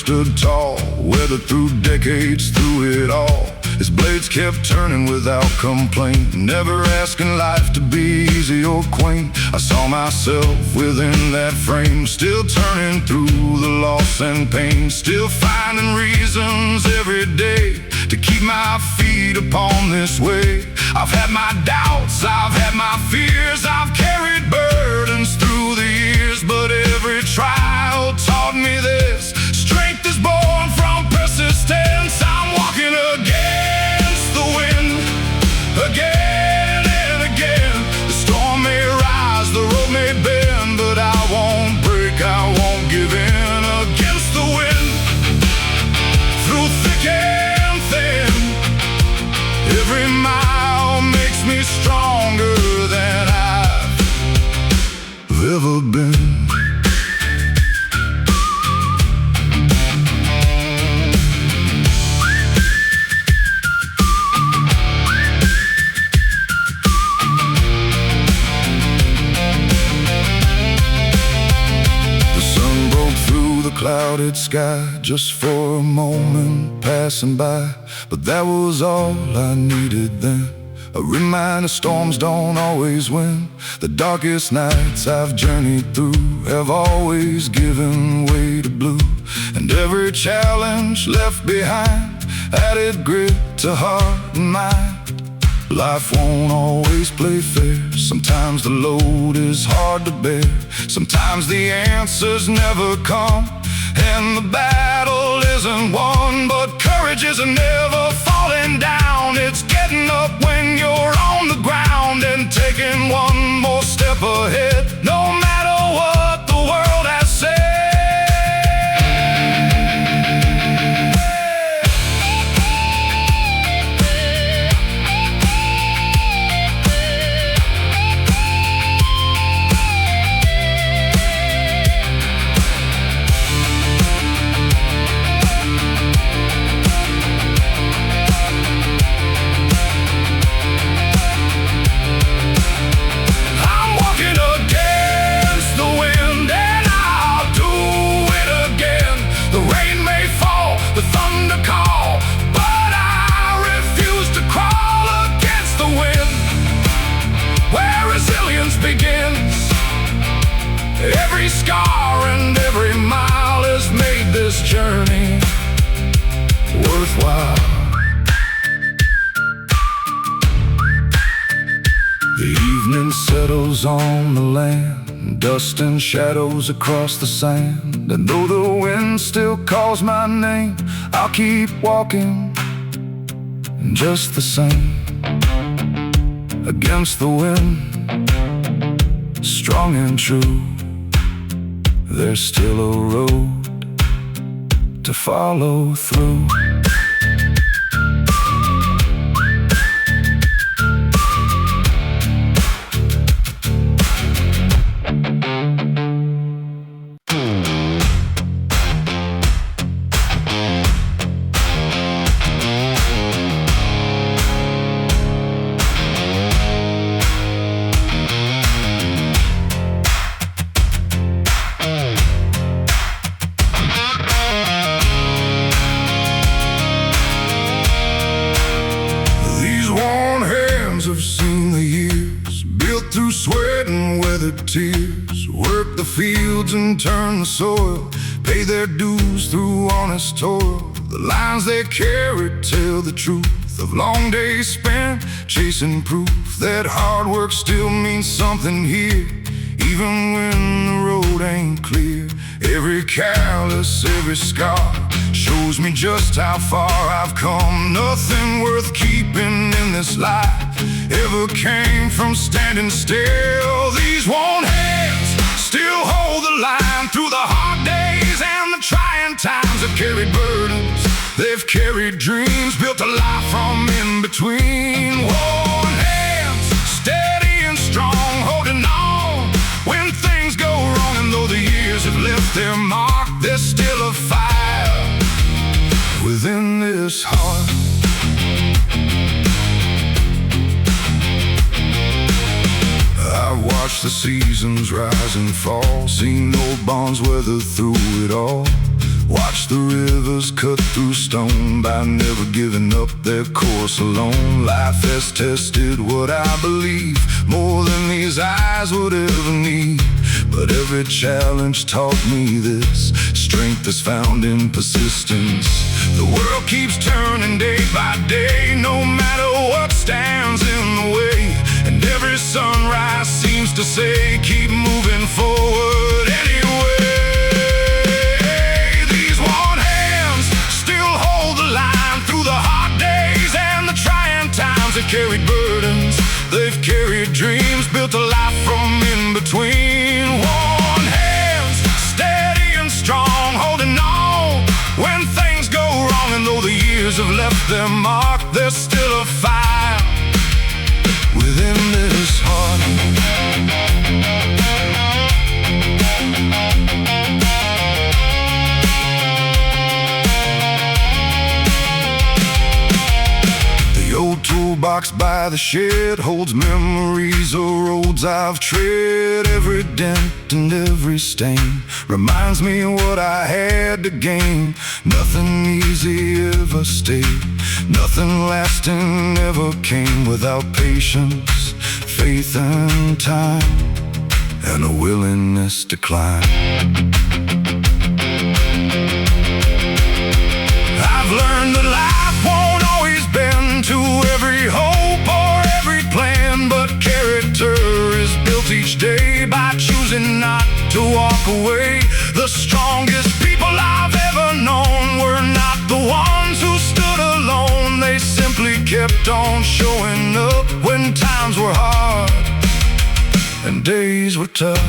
Stood tall, weathered through decades, through it all. His blades kept turning without complaint, never asking life to be easy or quaint. I saw myself within that frame, still turning through the loss and pain, still finding reasons every day to keep my feet upon this way. I've had my doubts, I've had my fears, I've carried burdens through the years, but every trial taught me this: strength is born from persistence. I'm walking against the wind, again and again. The storm may rise, the road may bend, but I won't break, I won't give in. Against the wind, through thick and thin, every mile makes me stronger than I've ever been. Clouded sky, just for a moment passing by, but that was all I needed then. A reminder storms don't always win. The darkest nights I've journeyed through have always given way to blue, and every challenge left behind added grit to heart and mind. Life won't always play fair. Sometimes the load is hard to bear, sometimes the answers never come, and the battle isn't won. But courage isn't never falling down, it's getting up when you're on the ground and taking one more step ahead, no matter what the world has said. The evening settles on the land, dust and shadows across the sand. And though the wind still calls my name, I'll keep walking just the same. Against the wind, strong and true, there's still a road to follow through. Have seen the years, built through sweat and weathered tears, work the fields and turn the soil, pay their dues through honest toil. The lines they carry tell the truth of long days spent chasing proof that hard work still means something here, even when the road ain't clear. Every callus, every scar shows me just how far I've come. Nothing worth keeping in this life ever came from standing still. These warm hands still hold the line through the hard days and the trying times. They've carried burdens, they've carried dreams, built a life from in between. Warm hands, steady and strong, holding on when things go wrong. And though the years have left their mark, there's still a fire within this heart. I've watched the seasons rise and fall, seen old bonds weather through it all. Watched the rivers cut through stone by never giving up their course alone. Life has tested what I believe more than these eyes would ever need. But every challenge taught me this: strength is found in persistence. The world keeps turning day by day, no matter what stands in the way. And every sunrise seems to say, keep moving forward anyway. These warm hands still hold the line through the hard days and the trying times. They've carried burdens, they've carried dreams, built a life from in between. Warm hands, steady and strong, holding on when things go wrong. And though the years have left their mark, there's still a fire within this heart. The old toolbox by the shed holds memories of roads I've tread. Every dent and every stain reminds me what I had to gain. Nothing easy ever stayed, nothing lasting ever came without patience, faith and time, and a willingness to climb. I've learned that life won't always bend to every hope or every plan, but character is built each day by choosing not to walk away. The strongest people I've ever known were not the ones who stood alone. They simply kept on showing up when times were hard and days were tough.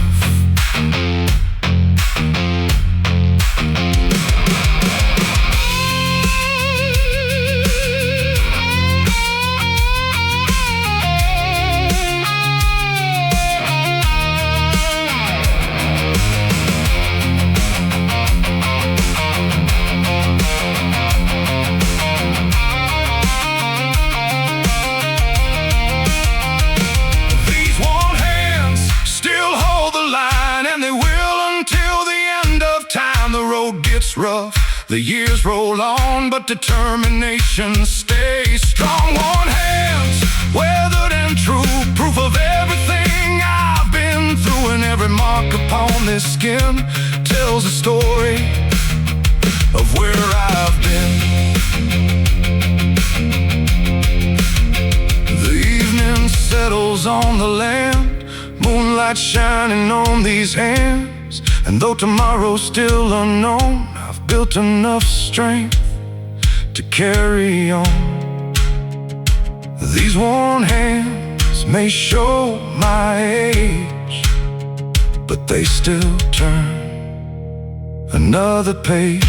Rough, the years roll on, but determination stays strong. Warm hands, weathered and true, proof of everything I've been through. And every mark upon this skin tells a story of where I've been. The evening settles on the land, moonlight shining on these hands. And though tomorrow's still unknown, I've built enough strength to carry on. These worn hands may show my age, but they still turn another page.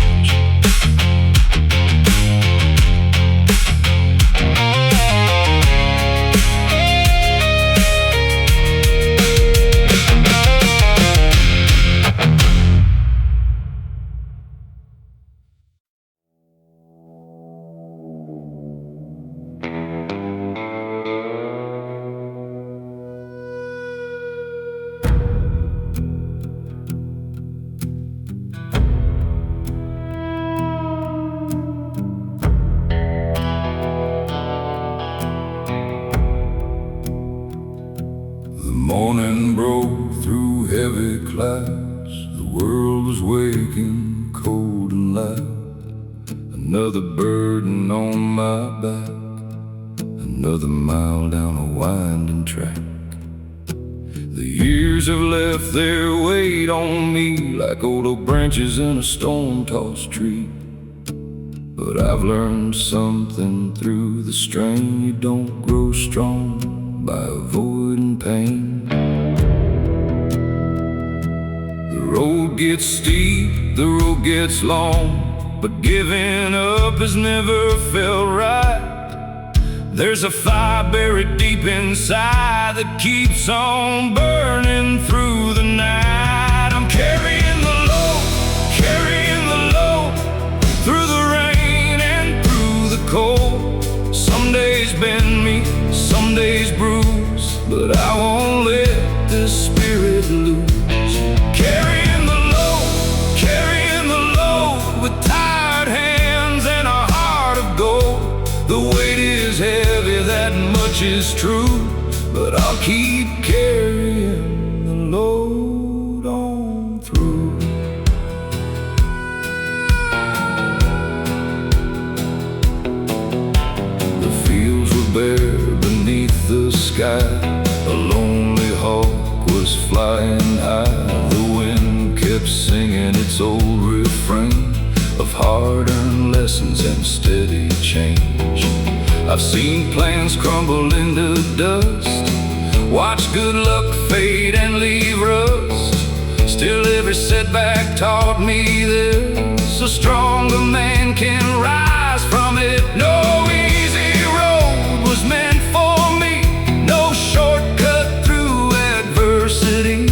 Morning broke through heavy clouds. The world was waking cold and loud. Another burden on my back, another mile down a winding track. The years have left their weight on me like old oak branches in a storm-tossed tree. But I've learned something through the strain. You don't grow strong by avoiding pain. The road gets steep, the road gets long, but giving up has never felt right. There's a fire buried deep inside that keeps on burning through the night. I'm carrying the load through the rain and through the cold. Some days bend me, some days bruise, but I won't let this spirit loose. Carrying the load with tired hands and a heart of gold. The weight is heavy, that much is true, but I'll keep carrying the load on through. The fields were bare beneath the sky. A lonely hawk was flying high. The wind kept singing its old refrain of hard-earned lessons and steady change. I've seen plans crumble into dust, watch good luck fade and leave rust. Still every setback taught me this: a stronger man can rise from it. No easy road was meant for me, no shortcut through adversity.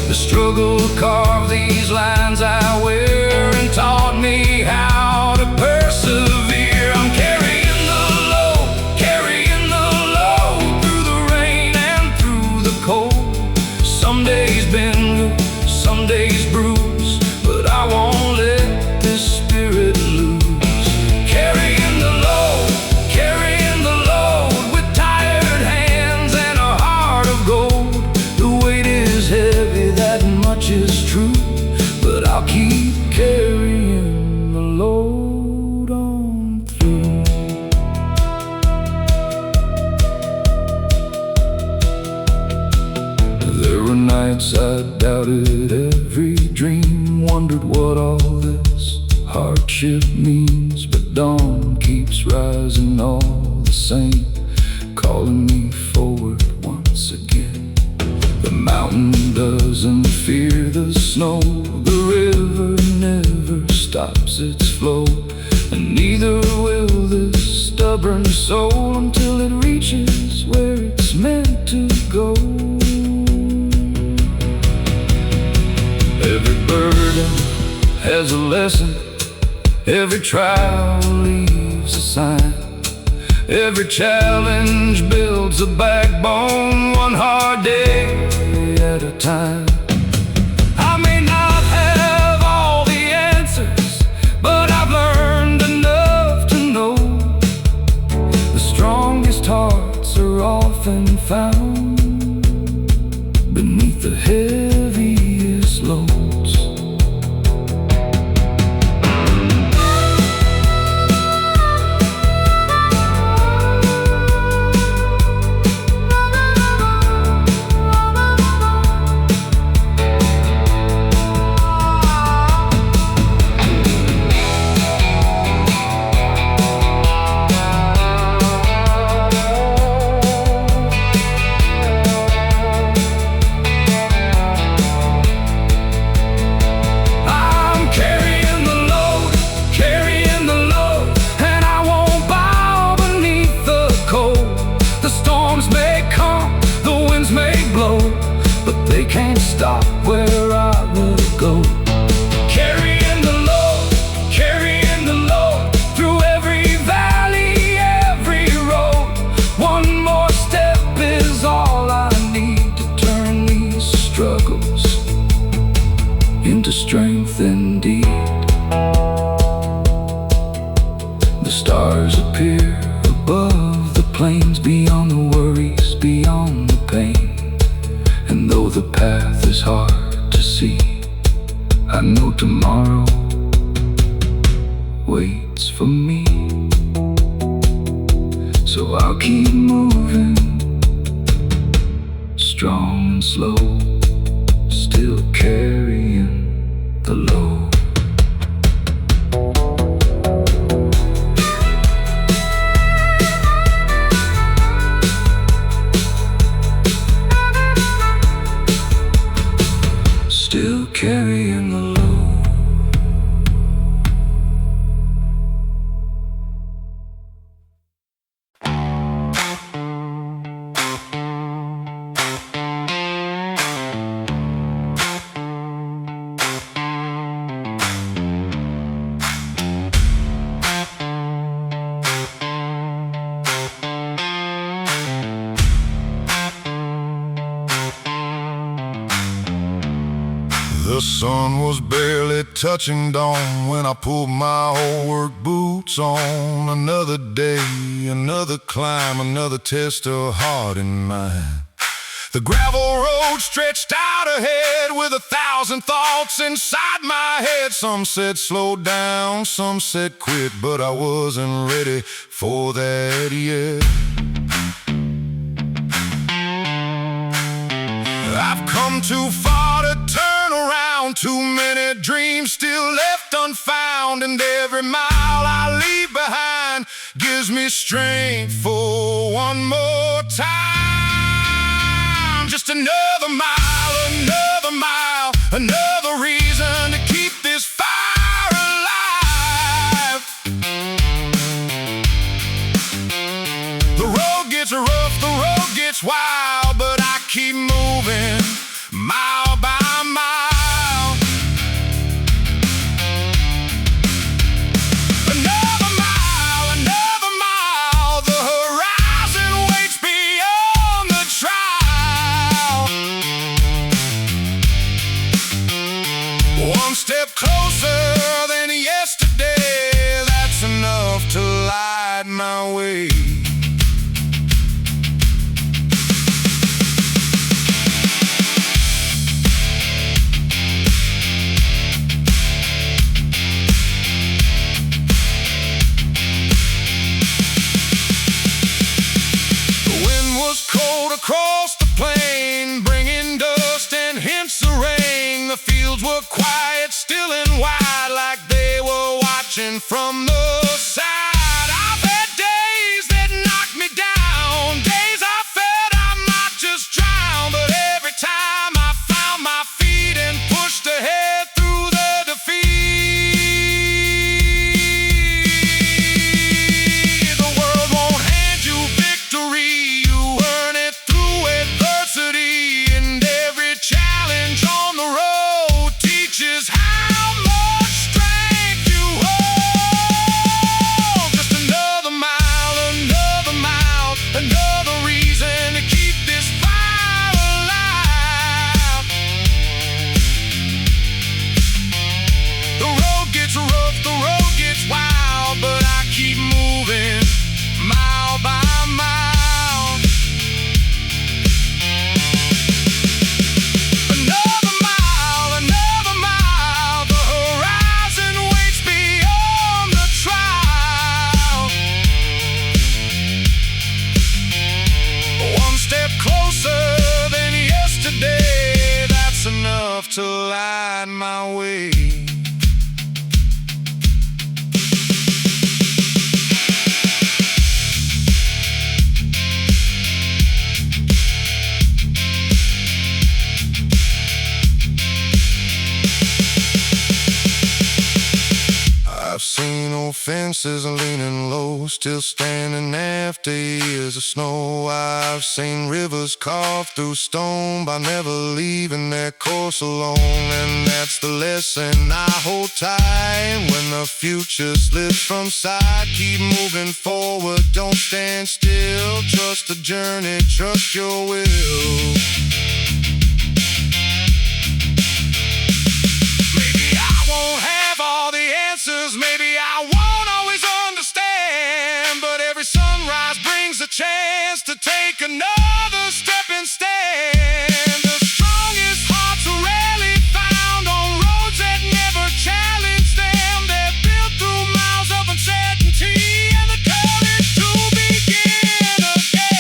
The struggle carved these lines I wear and taught me how to persevere. I'm carrying the load through the rain and through the cold. Some days bend good, some days bruise, but I won't let this spirit lose. Carrying the load with tired hands and a heart of gold. The weight is heavy, that much is true, but I'll keep carrying the load on through. There were nights I doubted every dream, wondered what all this hardship means. But dawn keeps rising all the same, calling me forward once again. The mountain doesn't fear the snow, the river never stops its flow, and neither will this stubborn soul until it reaches where it's meant to go. Every burden has a lesson, every trial leaves a sign. Every challenge builds a backbone, one hard day at a time. I may not have all the answers, but I've learned enough to know the strongest hearts are often found beneath the heaviest loads. may come, the winds may blow, but they can't stop where I will go. Carrying the load through every valley, every road. One more step is all I need to turn these struggles into strength indeed. The stars appear above the plains, beyond the worries, beyond the pain. And though the path is hard to see, I know tomorrow waits for me. So I'll keep moving, strong and slow, still carrying the load. Still carrying the load. The sun was barely touching dawn when I pulled my old work boots on. Another day, another climb, another test of heart and mind. The gravel road stretched out ahead with 1,000 thoughts inside my head. Some said slow down, some said quit, but I wasn't ready for that yet. I've come too far to turn around, too many dreams still left unfound, and every mile I leave behind gives me strength for one more time. Just another mile, another reason to keep this fire alive. The road gets rough, the road gets wild, but I keep moving, mile by mile. Another mile, the horizon waits beyond the trial. One step closer than yesterday, that's enough to light my way. Cold across the plain, bringing dust and hints of rain. The fields were quiet, still and wide, like they were watching from the side. I've had days that knocked me down, days I felt I might just drown, but every time I found my feet and pushed ahead through the defeat. The world won't hand you victory, and every challenge on the road teaches how much strength you hold. Just another mile, another reason to keep this fire fences and leaning low, still standing after years of snow. I've seen rivers carved through stone by never leaving their course alone. And that's the lesson I hold tight when the future slips from sight. Keep moving forward, don't stand still. Trust the journey, trust your will. Maybe I won't always understand, but every sunrise brings a chance to take another step and stand. The strongest hearts are rarely found on roads that never challenge them. They're built through miles of uncertainty and the courage to begin again.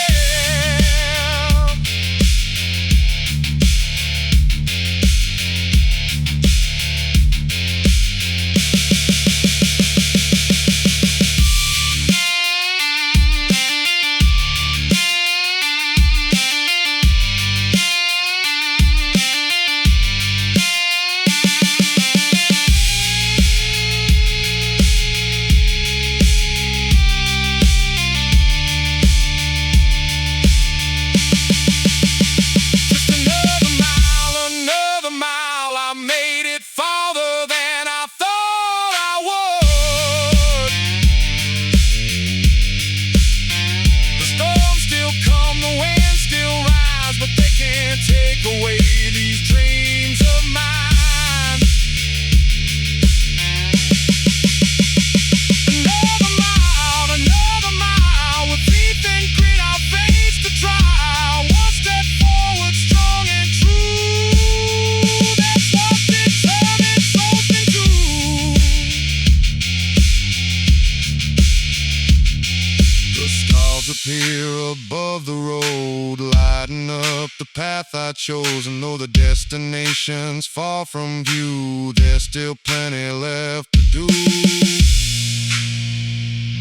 Away these dreams of mine. Another mile, with faith and grit I'll face the trial. One step forward, strong and true. That's what determines something true. The stars appear above the road, lighting up the path I chose. And though the destination's far from view, there's still plenty left to do.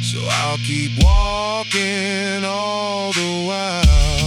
So I'll keep walking all the while.